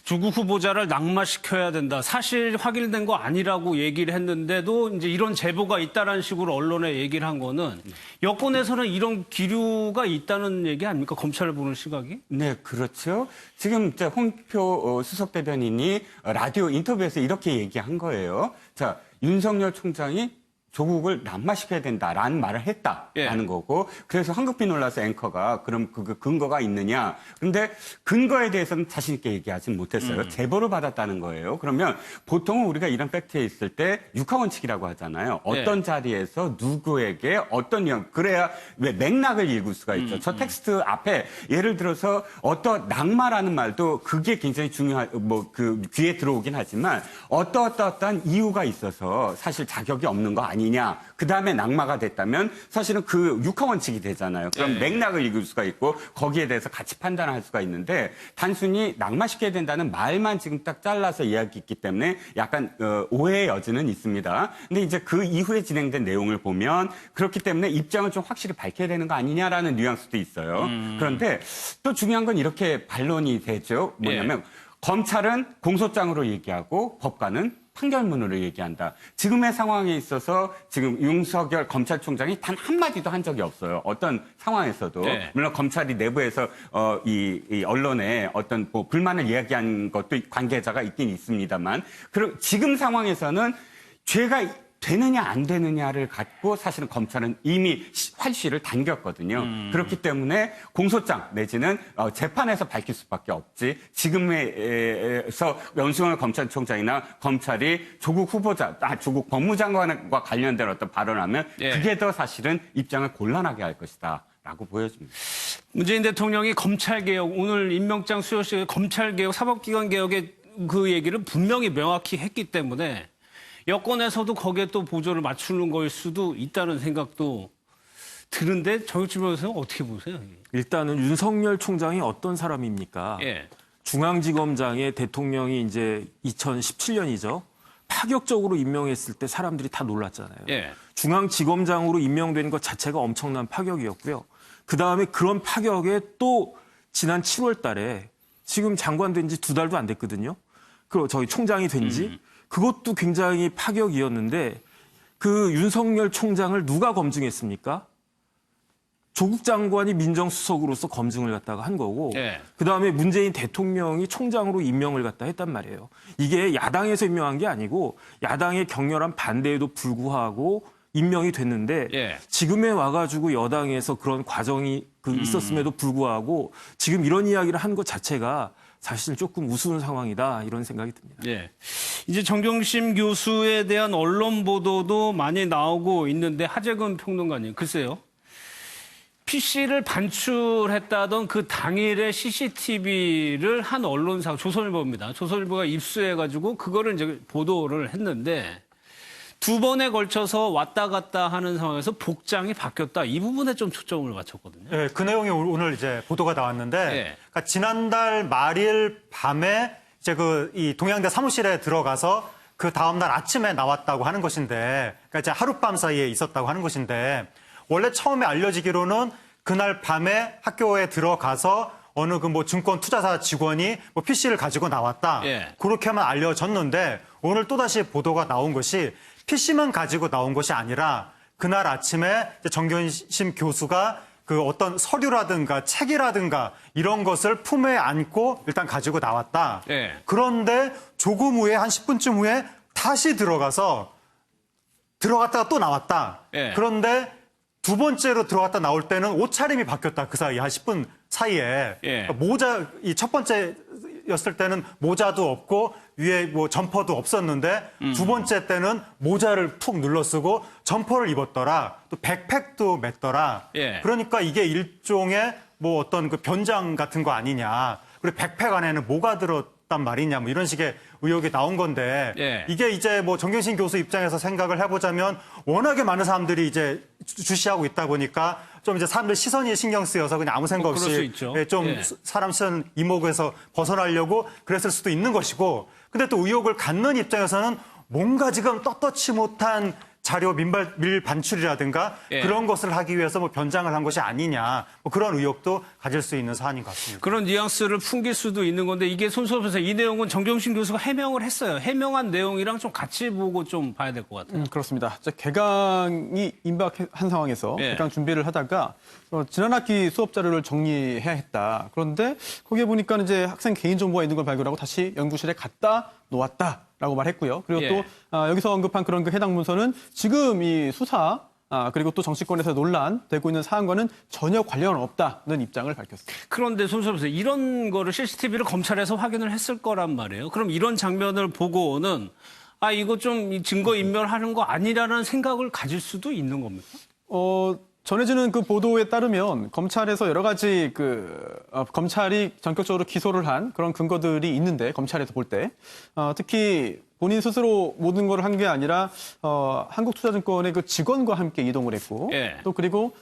조국 후보자를 낙마시켜야 된다. 사실 확인된 거 아니라고 얘기를 했는데도 이제 이런 제보가 있다라는 식으로 언론에 얘기를 한 거는 여권에서는 이런 기류가 있다는 얘기 아닙니까? 검찰을 보는 시각이? 네, 그렇죠. 지금 홍익표 수석 대변인이 라디오 인터뷰에서 이렇게 얘기한 거예요. 자, 윤석열 총장이 조국을 낙마시켜야 된다라는 말을 했다라는 거고 그래서 황급히 놀라서 앵커가 그럼 그 근거가 있느냐. 그런데 근거에 대해서는 자신 있게 얘기하진 못했어요. 제보를 받았다는 거예요. 그러면 보통은 우리가 이런 팩트에 있을 때 육하원칙이라고 하잖아요. 어떤 자리에서 누구에게 어떤 내용 그래야 왜 맥락을 읽을 수가 있죠. 저 텍스트 앞에 예를 들어서 어떤 낙마라는 말도 그게 굉장히 중요한 그 귀에 들어오긴 하지만 어떠한 이유가 있어서 사실 자격이 없는 거 아니냐. 그 다음에 낙마가 됐다면 사실은 그 육하원칙이 되잖아요. 그럼 맥락을 읽을 수가 있고 거기에 대해서 같이 판단할 수가 있는데 단순히 낙마시켜야 된다는 말만 지금 딱 잘라서 이야기했기 때문에 약간 오해의 여지는 있습니다. 근데 이제 그 이후에 진행된 내용을 보면 그렇기 때문에 입장을 좀 확실히 밝혀야 되는 거 아니냐라는 뉘앙스도 있어요. 그런데 또 중요한 건 이렇게 반론이 되죠. 뭐냐면 검찰은 공소장으로 얘기하고 법관은 판결문으로 얘기한다. 지금의 상황에 있어서 지금 윤석열 검찰총장이 단 한마디도 한 적이 없어요. 어떤 상황에서도. 물론 검찰이 내부에서 이 언론에 어떤 불만을 이야기한 것도 관계자가 있긴 있습니다만 지금 상황에서는 죄가 되느냐 안 되느냐를 갖고 사실은 검찰은 이미 활시를 당겼거든요. 그렇기 때문에 공소장 내지는 재판에서 밝힐 수밖에 없지. 지금에서 윤석열 검찰총장이나 검찰이 조국 후보자, 조국 법무장관과 관련된 어떤 발언하면 그게 더 사실은 입장을 곤란하게 할 것이다. 라고 보여집니다. 문재인 대통령이 검찰개혁, 오늘 임명장 수여식에 검찰개혁, 사법기관 개혁의 그 얘기를 분명히 명확히 했기 때문에 여권에서도 거기에 또 보조를 맞추는 거일 수도 있다는 생각도 드는데 정혁진 변호사는 어떻게 보세요? 일단은 윤석열 총장이 어떤 사람입니까? 중앙지검장에 대통령이 이제 2017년이죠. 파격적으로 임명했을 때 사람들이 다 놀랐잖아요. 중앙지검장으로 임명된 것 자체가 엄청난 파격이었고요. 그다음에 그런 파격에 또 지난 7월 달에 지금 장관 된 지 2달도 안 됐거든요. 저희 총장이 된 지. 그것도 굉장히 파격이었는데 그 윤석열 총장을 누가 검증했습니까? 조국 장관이 민정수석으로서 검증을 갖다가 한 거고 그다음에 문재인 대통령이 총장으로 임명을 갖다 했단 말이에요. 이게 야당에서 임명한 게 아니고 야당의 격렬한 반대에도 불구하고 임명이 됐는데 지금에 와가지고 여당에서 그런 과정이 있었음에도 불구하고 지금 이런 이야기를 한 것 자체가 사실 조금 우스운 상황이다 이런 생각이 듭니다. 이제 정경심 교수에 대한 언론 보도도 많이 나오고 있는데 하재근 평론가님 글쎄요. PC를 반출했다던 그 당일의 CCTV를 한 언론사 조선일보입니다. 조선일보가 입수해가지고 그거를 이제 보도를 했는데 2번에 걸쳐서 왔다 갔다 하는 상황에서 복장이 바뀌었다. 이 부분에 좀 초점을 맞췄거든요. 네, 그 내용이 오늘 이제 보도가 나왔는데, 그러니까 지난달 말일 밤에 이제 이 동양대 사무실에 들어가서 그 다음날 아침에 나왔다고 하는 것인데, 그러니까 이제 하룻밤 사이에 있었다고 하는 것인데, 원래 처음에 알려지기로는 그날 밤에 학교에 들어가서 어느 그 증권 투자사 직원이 PC를 가지고 나왔다. 그렇게만 알려졌는데, 오늘 또다시 보도가 나온 것이 PC만 가지고 나온 것이 아니라 그날 아침에 정경심 교수가 그 어떤 서류라든가 책이라든가 이런 것을 품에 안고 일단 가지고 나왔다. 그런데 조금 후에 한 10분쯤 후에 다시 들어갔다가 또 나왔다. 그런데 2번째로 들어갔다 나올 때는 옷차림이 바뀌었다. 그 사이에 한 10분 사이에 이 첫 번째였을 때는 모자도 없고 위에 점퍼도 없었는데 2번째 때는 모자를 푹 눌러쓰고 점퍼를 입었더라. 또 백팩도 맸더라. 그러니까 이게 일종의 어떤 그 변장 같은 거 아니냐. 그리고 백팩 안에는 뭐가 들었단 말이냐. 이런 식의 의혹이 나온 건데 이게 이제 정경심 교수 입장에서 생각을 해보자면 워낙에 많은 사람들이 이제 주시하고 있다 보니까 좀 이제 사람들 시선이 신경 쓰여서 그냥 아무 생각 없이 좀 사람 시선 이목에서 벗어나려고 그랬을 수도 있는 것이고 근데 또 의혹을 갖는 입장에서는 뭔가 지금 떳떳지 못한 자료 밀반출이라든가 그런 것을 하기 위해서 변장을 한 것이 아니냐 그런 의혹도 가질 수 있는 사안인 것 같습니다. 그런 뉘앙스를 풍길 수도 있는 건데 이게 손수업에서 이 내용은 정경심 교수가 해명을 했어요. 해명한 내용이랑 좀 같이 보고 좀 봐야 될 것 같아요. 그렇습니다. 개강이 임박한 상황에서 개강 준비를 하다가 지난 학기 수업 자료를 정리해야 했다. 그런데 거기에 보니까 이제 학생 개인정보가 있는 걸 발견하고 다시 연구실에 갖다 놓았다라고 말했고요. 그리고 또 여기서 언급한 그런 그 해당 문서는 지금 이 수사 그리고 또 정치권에서 논란되고 있는 사안과는 전혀 관련은 없다는 입장을 밝혔습니다. 그런데 손수업에서 이런 거를 CCTV를 검찰에서 확인을 했을 거란 말이에요. 그럼 이런 장면을 보고는 이거 좀 증거 인멸하는 거 아니라는 생각을 가질 수도 있는 겁니까? 전해지는 그 보도에 따르면 검찰에서 여러 가지 검찰이 전격적으로 기소를 한 그런 근거들이 있는데 검찰에서 볼 때 특히 본인 스스로 모든 걸 한 게 아니라 한국투자증권의 그 직원과 함께 이동을 했고 또 그리고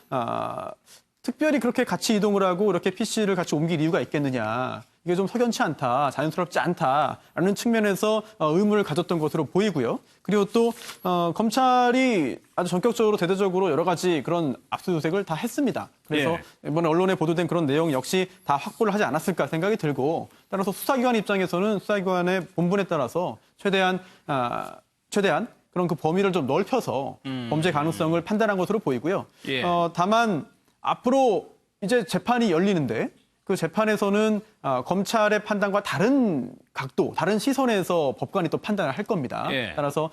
특별히 그렇게 같이 이동을 하고 이렇게 PC를 같이 옮길 이유가 있겠느냐. 이게 좀 석연치 않다, 자연스럽지 않다라는 측면에서 의문을 가졌던 것으로 보이고요. 그리고 또 검찰이 아주 전격적으로 대대적으로 여러 가지 그런 압수수색을 다 했습니다. 그래서 이번에 언론에 보도된 그런 내용 역시 다 확보를 하지 않았을까 생각이 들고 따라서 수사기관 입장에서는 수사기관의 본분에 따라서 최대한 그런 그 범위를 좀 넓혀서 범죄 가능성을 판단한 것으로 보이고요. 다만 앞으로 이제 재판이 열리는데 그 재판에서는 검찰의 판단과 다른 각도, 다른 시선에서 법관이 또 판단을 할 겁니다. 예. 따라서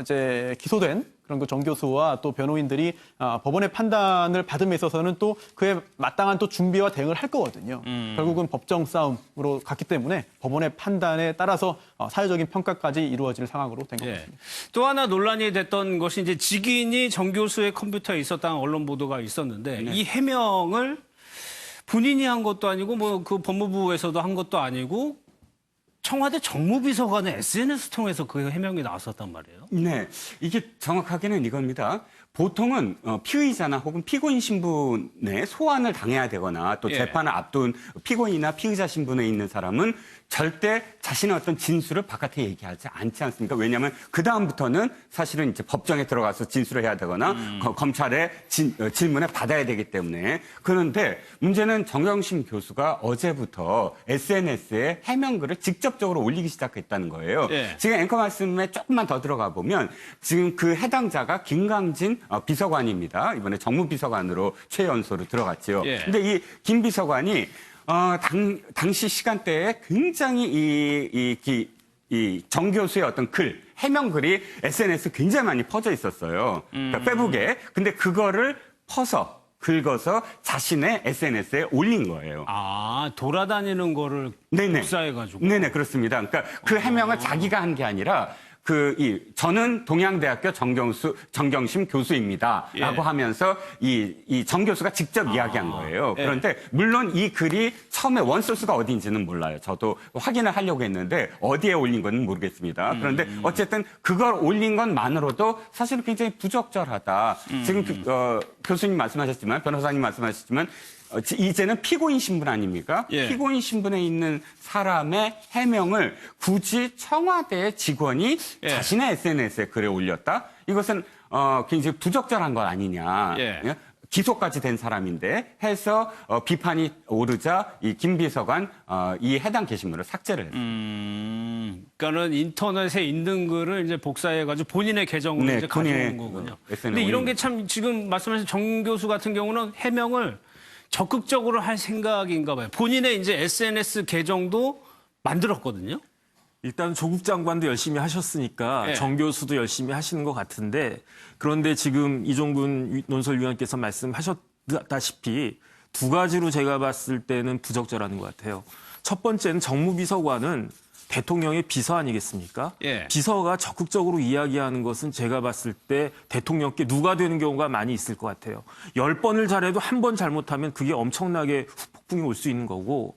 이제 기소된 그런 그 정 교수와 또 변호인들이 법원의 판단을 받음에 있어서는 또 그에 마땅한 또 준비와 대응을 할 거거든요. 결국은 법정 싸움으로 갔기 때문에 법원의 판단에 따라서 사회적인 평가까지 이루어질 상황으로 된 것 같습니다. 또 하나 논란이 됐던 것이 이제 직인이 정 교수의 컴퓨터에 있었다는 언론 보도가 있었는데 이 해명을 본인이 한 것도 아니고 뭐 그 법무부에서도 한 것도 아니고 청와대 정무비서관의 SNS 통해서 그 해명이 나왔었단 말이에요. 네, 이게 정확하게는 이겁니다. 보통은 피의자나 혹은 피고인 신분에 소환을 당해야 되거나 또 재판을 앞둔 피고인이나 피의자 신분에 있는 사람은 절대 자신의 어떤 진술을 바깥에 얘기하지 않지 않습니까? 왜냐하면 그 다음부터는 사실은 이제 법정에 들어가서 진술을 해야 되거나 검찰의 질문에 받아야 되기 때문에. 그런데 문제는 정경심 교수가 어제부터 SNS에 해명글을 직접적으로 올리기 시작했다는 거예요. 지금 앵커 말씀에 조금만 더 들어가 보면 지금 그 해당자가 김강진 비서관입니다. 이번에 정무비서관으로 최연소로 들어갔죠. 근데 이 김 비서관이 당시 시간대에 굉장히 이 정 교수의 어떤 글, 해명글이 SNS 굉장히 많이 퍼져 있었어요. 그러니까 페북에. 근데 그거를 긁어서 자신의 SNS에 올린 거예요. 아, 돌아다니는 거를 복사해가지고. 네네, 그렇습니다. 그러니까 그 해명을 자기가 한 게 아니라 저는 동양대학교 정경심 교수입니다. 라고 하면서 이 정 교수가 직접 이야기한 거예요. 그런데 물론 이 글이 처음에 원소스가 어딘지는 몰라요. 저도 확인을 하려고 했는데 어디에 올린 건 모르겠습니다. 그런데 어쨌든 그걸 올린 것만으로도 사실은 굉장히 부적절하다. 지금 교수님 말씀하셨지만, 변호사님 말씀하셨지만, 이제는 피고인 신분 아닙니까? 피고인 신분에 있는 사람의 해명을 굳이 청와대 직원이 자신의 SNS에 글에 올렸다? 이것은 굉장히 부적절한 것 아니냐. 기소까지 된 사람인데 해서 비판이 오르자 이 김 비서관 이 해당 게시물을 삭제를 했습니다. 그러니까는 인터넷에 있는 글을 이제 복사해가지고 본인의 계정으로 이제 가져오는 거군요. 근데 이런 게 참 지금 말씀하신 정 교수 같은 경우는 해명을 적극적으로 할 생각인가 봐요. 본인의 이제 SNS 계정도 만들었거든요. 일단 조국 장관도 열심히 하셨으니까 정 교수도 열심히 하시는 것 같은데, 그런데 지금 이종근 논설위원께서 말씀하셨다시피 두 가지로 제가 봤을 때는 부적절한 것 같아요. 첫 번째는 정무비서관은 대통령의 비서 아니겠습니까? 비서가 적극적으로 이야기하는 것은 제가 봤을 때 대통령께 누가 되는 경우가 많이 있을 것 같아요. 10번을 잘해도 한 번 잘못하면 그게 엄청나게 후폭풍이 올 수 있는 거고,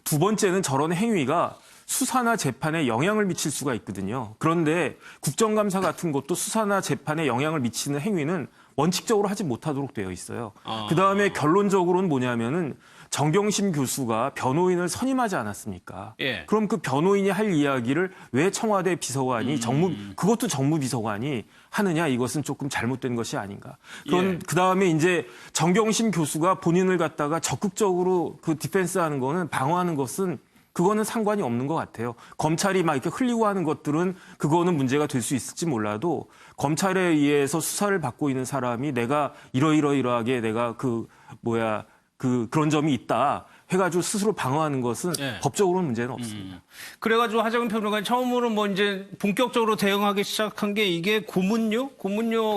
두 번째는 저런 행위가 수사나 재판에 영향을 미칠 수가 있거든요. 그런데 국정감사 같은 것도 수사나 재판에 영향을 미치는 행위는 원칙적으로 하지 못하도록 되어 있어요. 그다음에 결론적으로는 뭐냐면은 정경심 교수가 변호인을 선임하지 않았습니까? 그럼 그 변호인이 할 이야기를 왜 청와대 비서관이 그것도 정무비서관이 하느냐, 이것은 조금 잘못된 것이 아닌가. 그다음에 이제 정경심 교수가 본인을 갖다가 적극적으로 그 디펜스하는 거는, 방어하는 것은 그거는 상관이 없는 것 같아요. 검찰이 막 이렇게 흘리고 하는 것들은 그거는 문제가 될 수 있을지 몰라도, 검찰에 의해서 수사를 받고 있는 사람이 내가 이러이러하게 내가 그런 점이 있다 해가지고 스스로 방어하는 것은 법적으로는 문제는 없습니다. 그래가지고 하정은 평론가님 처음으로 뭐 이제 본격적으로 대응하기 시작한 게 이게 고문료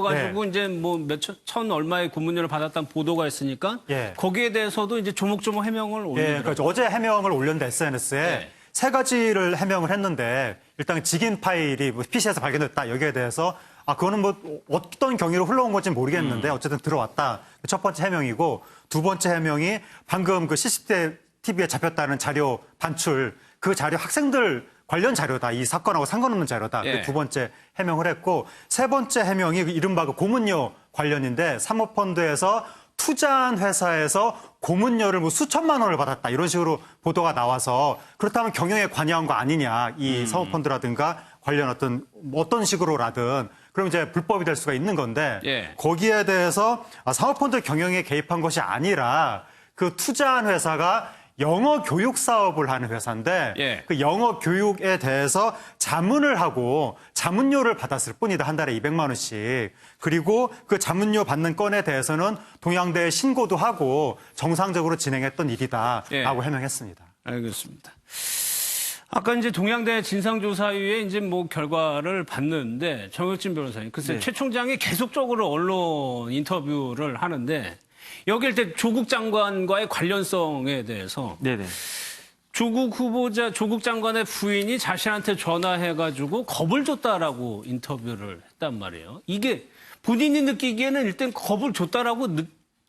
가지고 이제 뭐 천 얼마의 고문료를 받았다는 보도가 있으니까 거기에 대해서도 이제 조목조목 해명을 올리더라고요. 그렇죠. 어제 해명을 올렸는데 SNS에 세 가지를 해명을 했는데, 일단 직인 파일이 PC에서 발견됐다, 여기에 대해서 그거는 뭐 어떤 경위로 흘러온 건지 모르겠는데 어쨌든 들어왔다. 첫 번째 해명이고, 두 번째 해명이 방금 그 CCTV에 잡혔다는 자료 반출, 그 자료 학생들 관련 자료다. 이 사건하고 상관없는 자료다. 그 두 번째 해명을 했고, 세 번째 해명이 이른바 그 고문료 관련인데, 사모펀드에서 투자한 회사에서 고문료를 뭐 수천만 원을 받았다, 이런 식으로 보도가 나와서 그렇다면 경영에 관여한 거 아니냐, 이 사모펀드라든가 관련 어떤 식으로라든, 그럼 이제 불법이 될 수가 있는 건데, 거기에 대해서 사모펀드 경영에 개입한 것이 아니라 그 투자한 회사가 영어 교육 사업을 하는 회사인데 그 영어 교육에 대해서 자문을 하고 자문료를 받았을 뿐이다. 한 달에 200만 원씩. 그리고 그 자문료 받는 건에 대해서는 동양대에 신고도 하고 정상적으로 진행했던 일이다라고 해명했습니다. 알겠습니다. 아까 이제 동양대 진상조사위에 이제 뭐 결과를 봤는데 정혁진 변호사님, 글쎄 최 총장이 계속적으로 언론 인터뷰를 하는데 여기일 때 조국 장관과의 관련성에 대해서 조국 후보자, 조국 장관의 부인이 자신한테 전화해가지고 겁을 줬다라고 인터뷰를 했단 말이에요. 이게 본인이 느끼기에는 일단 겁을 줬다라고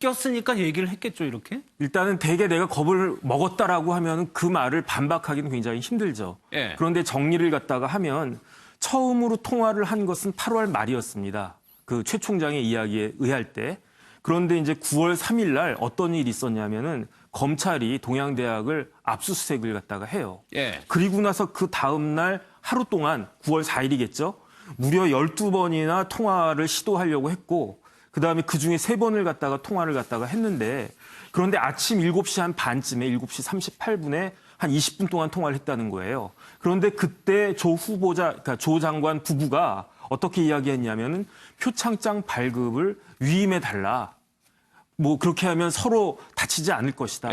느꼈으니까 얘기를 했겠죠, 이렇게? 일단은 대개 내가 겁을 먹었다라고 하면 그 말을 반박하기는 굉장히 힘들죠. 그런데 정리를 갖다가 하면 처음으로 통화를 한 것은 8월 말이었습니다. 그 최 총장의 이야기에 의할 때. 그런데 이제 9월 3일 날 어떤 일이 있었냐면은 검찰이 동양대학을 압수수색을 갖다가 해요. 그리고 나서 그 다음 날 하루 동안 9월 4일이겠죠. 무려 12번이나 통화를 시도하려고 했고 그다음에 그중에 3번을 갖다가 통화를 갖다가 했는데 그런데 아침 7시 한 반쯤에 7시 38분에 한 20분 동안 통화를 했다는 거예요. 그런데 그때 조 후보자, 그러니까 조 장관 부부가 어떻게 이야기했냐면은 표창장 발급을 위임해달라. 뭐 그렇게 하면 서로 다치지 않을 것이다.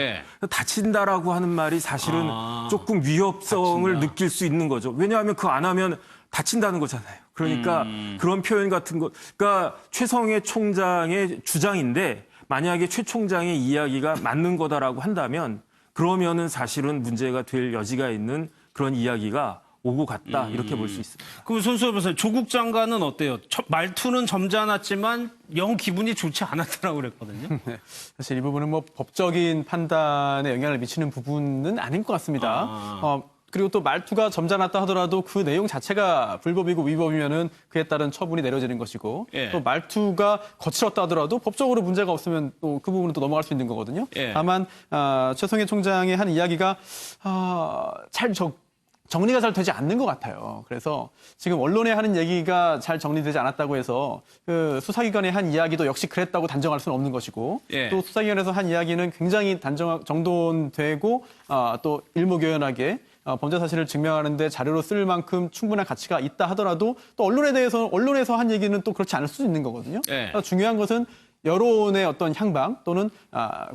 다친다라고 하는 말이 사실은 조금 위협성을 느낄 수 있는 거죠. 왜냐하면 그거 안 하면 다친다는 거잖아요. 그러니까 그런 표현 같은 거, 그러니까 최성해 총장의 주장인데 만약에 최 총장의 이야기가 맞는 거다라고 한다면 그러면은 사실은 문제가 될 여지가 있는 그런 이야기가 오고 갔다 이렇게 볼 수 있습니다. 그럼 손수호 변호사님, 조국 장관은 어때요? 말투는 점잖았지만 영 기분이 좋지 않았다고 그랬거든요. 사실 이 부분은 뭐 법적인 판단에 영향을 미치는 부분은 아닌 것 같습니다. 그리고 또 말투가 점잖았다 하더라도 그 내용 자체가 불법이고 위법이면은 그에 따른 처분이 내려지는 것이고 또 말투가 거칠었다 하더라도 법적으로 문제가 없으면 또 그 부분은 또 넘어갈 수 있는 거거든요. 다만 최성해 총장의 한 이야기가 정리가 잘 되지 않는 것 같아요. 그래서 지금 언론에 하는 얘기가 잘 정리되지 않았다고 해서 그 수사기관의 한 이야기도 역시 그랬다고 단정할 수는 없는 것이고 또 수사기관에서 한 이야기는 굉장히 정돈되고 또 일목요연하게 범죄 사실을 증명하는 데 자료로 쓸 만큼 충분한 가치가 있다 하더라도 또 언론에서 한 얘기는 또 그렇지 않을 수도 있는 거거든요. 중요한 것은 여론의 어떤 향방 또는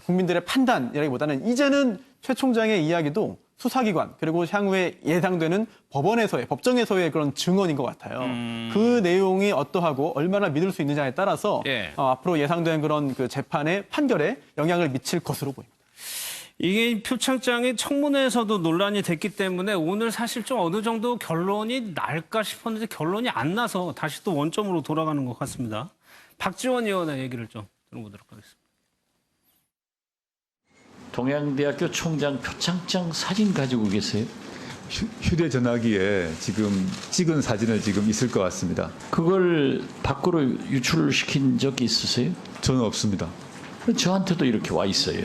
국민들의 판단이라기보다는 이제는 최 총장의 이야기도 수사기관 그리고 향후에 예상되는 법정에서의 그런 증언인 것 같아요. 그 내용이 어떠하고 얼마나 믿을 수 있느냐에 따라서 앞으로 예상되는 그런 그 재판의 판결에 영향을 미칠 것으로 보입니다. 이게 표창장이 청문회에서도 논란이 됐기 때문에 오늘 사실 좀 어느 정도 결론이 날까 싶었는데 결론이 안 나서 다시 또 원점으로 돌아가는 것 같습니다. 박지원 의원의 얘기를 좀 들어보도록 하겠습니다. 동양대학교 총장 표창장 사진 가지고 계세요? 휴대전화기에 지금 찍은 사진을 지금 있을 것 같습니다. 그걸 밖으로 유출시킨 적이 있으세요? 저는 없습니다. 저한테도 이렇게 와 있어요.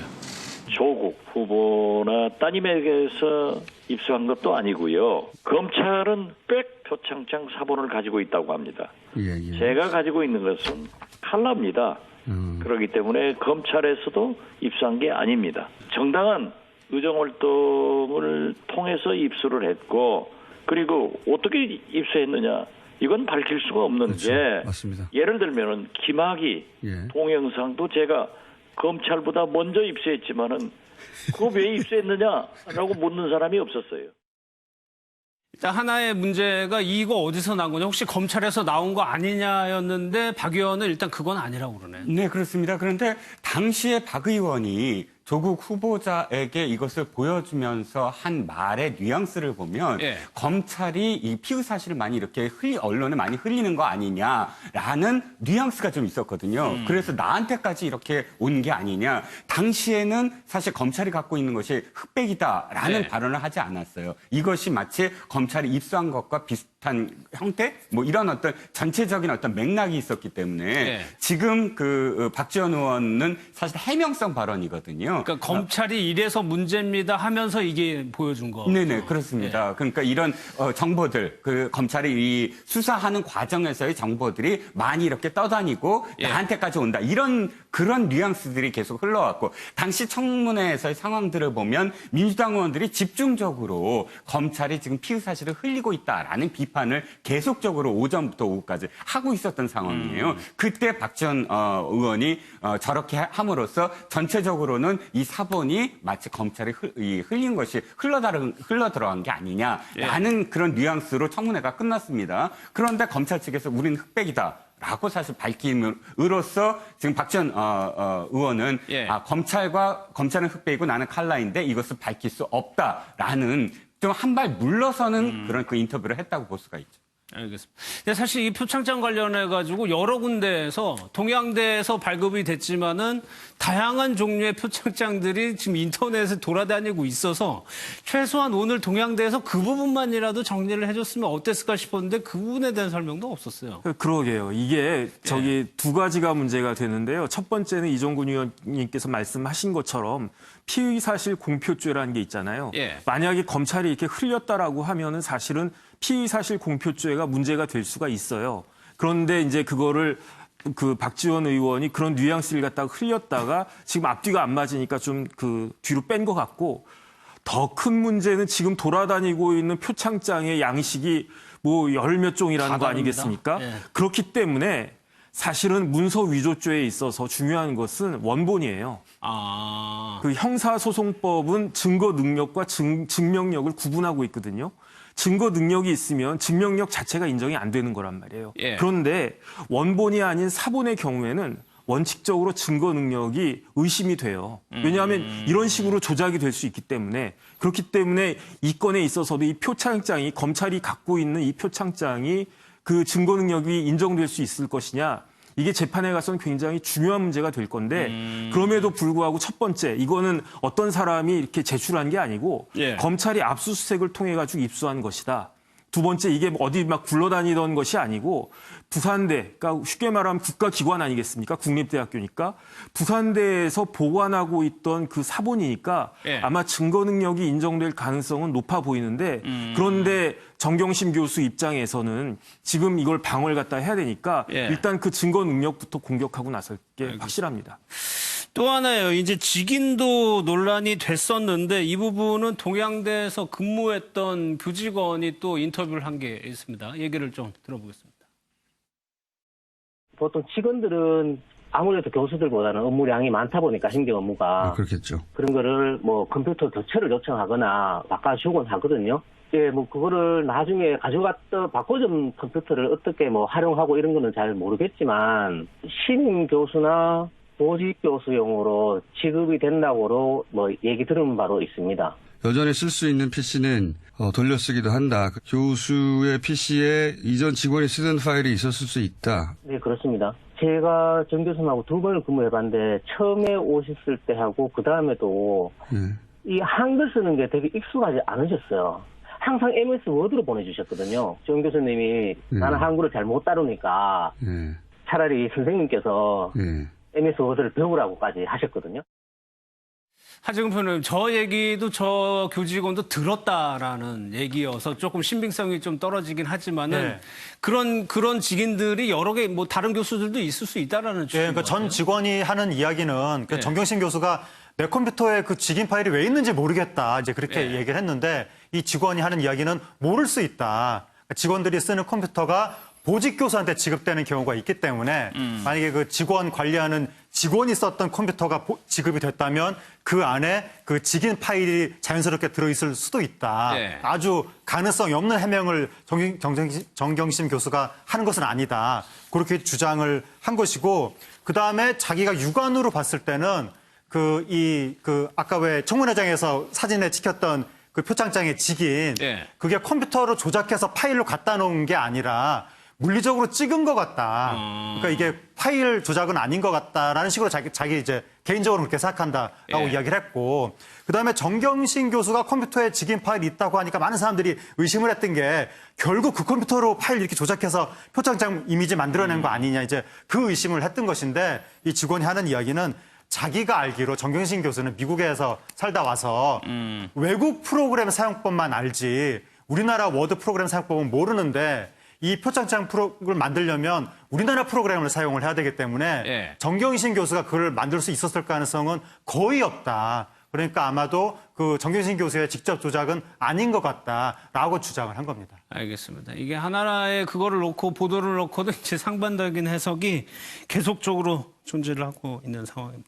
조국 후보나 따님에게서 입수한 것도 아니고요. 검찰은 백 표창장 사본을 가지고 있다고 합니다. 제가 가지고 있는 것은 칼라입니다. 그렇기 때문에 검찰에서도 입수한 게 아닙니다. 정당한 의정활동을 통해서 입수를 했고 그리고 어떻게 입수했느냐 이건 밝힐 수가 없는 게 맞습니다. 예를 들면은 김학의 동영상도 제가 검찰보다 먼저 입수했지만은 그거 왜 입수했느냐라고 묻는 사람이 없었어요. 일단 하나의 문제가 이거 어디서 난 거냐, 혹시 검찰에서 나온 거 아니냐였는데 박 의원은 일단 그건 아니라고 그러네. 네, 그렇습니다. 그런데 당시에 박 의원이 조국 후보자에게 이것을 보여주면서 한 말의 뉘앙스를 보면 검찰이 이 피의 사실을 많이 이렇게 언론에 많이 흘리는 거 아니냐라는 뉘앙스가 좀 있었거든요. 그래서 나한테까지 이렇게 온 게 아니냐. 당시에는 사실 검찰이 갖고 있는 것이 흑백이다라는 발언을 하지 않았어요. 이것이 마치 검찰이 입수한 것과 비슷한 형태? 뭐 이런 어떤 전체적인 어떤 맥락이 있었기 때문에 지금 그 박지원 의원은 사실 해명성 발언이거든요. 그러니까 검찰이 이래서 문제입니다 하면서 이게 보여준 거. 네네, 그렇습니다. 그러니까 이런 정보들, 그 검찰이 이 수사하는 과정에서의 정보들이 많이 이렇게 떠다니고 나한테까지 온다. 이런 그런 뉘앙스들이 계속 흘러왔고 당시 청문회에서의 상황들을 보면 민주당 의원들이 집중적으로 검찰이 지금 피의 사실을 흘리고 있다라는 비판을 계속적으로 오전부터 오후까지 하고 있었던 상황이에요. 그때 박지원 의원이 저렇게 함으로써 전체적으로는 이 사본이 마치 검찰이 흘린 것이 흘러 들어간 게 아니냐라는 그런 뉘앙스로 청문회가 끝났습니다. 그런데 검찰 측에서 우리는 흑백이다라고 사실 밝힘으로써 지금 박지원 의원은 검찰은 흑백이고 나는 칼라인데 이것을 밝힐 수 없다라는 좀 한 발 물러서는 그런 그 인터뷰를 했다고 볼 수가 있죠. 알겠습니다. 근데 사실 이 표창장 관련해가지고 여러 군데에서 동양대에서 발급이 됐지만은 다양한 종류의 표창장들이 지금 인터넷에 돌아다니고 있어서 최소한 오늘 동양대에서 그 부분만이라도 정리를 해줬으면 어땠을까 싶었는데 그 부분에 대한 설명도 없었어요. 그러게요. 이게 두 가지가 문제가 되는데요. 첫 번째는 이종근 의원님께서 말씀하신 것처럼 피의사실 공표죄라는 게 있잖아요. 만약에 검찰이 이렇게 흘렸다라고 하면은 사실은 피의사실 공표죄가 문제가 될 수가 있어요. 그런데 이제 그거를 그 박지원 의원이 그런 뉘앙스를 갖다가 흘렸다가 지금 앞뒤가 안 맞으니까 좀 그 뒤로 뺀 것 같고 더 큰 문제는 지금 돌아다니고 있는 표창장의 양식이 뭐 열 몇 종이라는 거 아니겠습니까? 그렇기 때문에 사실은 문서 위조죄에 있어서 중요한 것은 원본이에요. 그 형사소송법은 증거 능력과 증명력을 구분하고 있거든요. 증거 능력이 있으면 증명력 자체가 인정이 안 되는 거란 말이에요. 그런데 원본이 아닌 사본의 경우에는 원칙적으로 증거 능력이 의심이 돼요. 왜냐하면 이런 식으로 조작이 될 수 있기 때문에 그렇기 때문에 이 건에 있어서도 이 표창장이 검찰이 갖고 있는 이 표창장이 그 증거 능력이 인정될 수 있을 것이냐. 이게 재판에 가서는 굉장히 중요한 문제가 될 건데 그럼에도 불구하고 첫 번째 이거는 어떤 사람이 이렇게 제출한 게 아니고 검찰이 압수수색을 통해 가지고 입수한 것이다. 두 번째 이게 어디 막 굴러다니던 것이 아니고 부산대, 그러니까 쉽게 말하면 국가기관 아니겠습니까? 국립대학교니까 부산대에서 보관하고 있던 그 사본이니까 아마 증거 능력이 인정될 가능성은 높아 보이는데 그런데 정경심 교수 입장에서는 지금 이걸 방어를 갖다 해야 되니까 일단 그 증거 능력부터 공격하고 나설 게 확실합니다. 또 하나요. 이제 직인도 논란이 됐었는데 이 부분은 동양대에서 근무했던 교직원이 또 인터뷰를 한 게 있습니다. 얘기를 좀 들어보겠습니다. 보통 직원들은 아무래도 교수들보다는 업무량이 많다 보니까 행정 업무가 그렇겠죠. 그런 거를 뭐 컴퓨터 교체를 요청하거나 바꿔주곤 하거든요. 뭐 그거를 나중에 바꿔준 컴퓨터를 어떻게 뭐 활용하고 이런 거는 잘 모르겠지만 신임 교수나 보직 교수용으로 지급이 된다고로 뭐 얘기 들은 바로 있습니다. 여전히 쓸 수 있는 PC는 돌려쓰기도 한다. 교수의 PC에 이전 직원이 쓰던 파일이 있었을 수 있다. 네, 그렇습니다. 제가 정 교수님하고 2번을 근무해봤는데 처음에 오셨을 때 하고 그 다음에도 이 한글 쓰는 게 되게 익숙하지 않으셨어요. 항상 MS 워드로 보내주셨거든요. 정 교수님이 나는 한글을 잘 못 다루니까 차라리 선생님께서 MS 워드를 배우라고까지 하셨거든요. 하지금 표현은 저 얘기도 저 교직원도 들었다라는 얘기여서 조금 신빙성이 좀 떨어지긴 하지만은 그런 직인들이 여러 개 뭐 다른 교수들도 있을 수 있다라는 주장. 그러니까 전 직원이 하는 이야기는 정경심 교수가 내 컴퓨터에 그 직인 파일이 왜 있는지 모르겠다. 이제 그렇게 얘기를 했는데 이 직원이 하는 이야기는 모를 수 있다. 직원들이 쓰는 컴퓨터가 보직 교수한테 지급되는 경우가 있기 때문에 만약에 그 직원 관리하는 직원이 썼던 컴퓨터가 지급이 됐다면 그 안에 그 직인 파일이 자연스럽게 들어있을 수도 있다. 아주 가능성이 없는 해명을 정경심 교수가 하는 것은 아니다. 그렇게 주장을 한 것이고 그다음에 자기가 육안으로 봤을 때는 아까 왜 청문회장에서 사진에 찍혔던 그 표창장의 직인 그게 컴퓨터로 조작해서 파일로 갖다 놓은 게 아니라 물리적으로 찍은 것 같다. 그러니까 이게 파일 조작은 아닌 것 같다라는 식으로 자기 이제 개인적으로 그렇게 생각한다라고 이야기를 했고, 그다음에 정경심 교수가 컴퓨터에 직인 파일이 있다고 하니까 많은 사람들이 의심을 했던 게 결국 그 컴퓨터로 파일 이렇게 조작해서 표창장 이미지 만들어낸 거 아니냐 이제 그 의심을 했던 것인데 이 직원이 하는 이야기는 자기가 알기로 정경심 교수는 미국에서 살다 와서 외국 프로그램 사용법만 알지 우리나라 워드 프로그램 사용법은 모르는데 이 표창장 프로그램을 만들려면 우리나라 프로그램을 사용을 해야 되기 때문에 정경심 교수가 그걸 만들 수 있었을 가능성은 거의 없다. 그러니까 아마도 그 정경심 교수의 직접 조작은 아닌 것 같다라고 주장을 한 겁니다. 알겠습니다. 이게 하나라에 그거를 놓고 보도를 놓고도 이제 상반적인 해석이 계속적으로 존재를 하고 있는 상황입니다.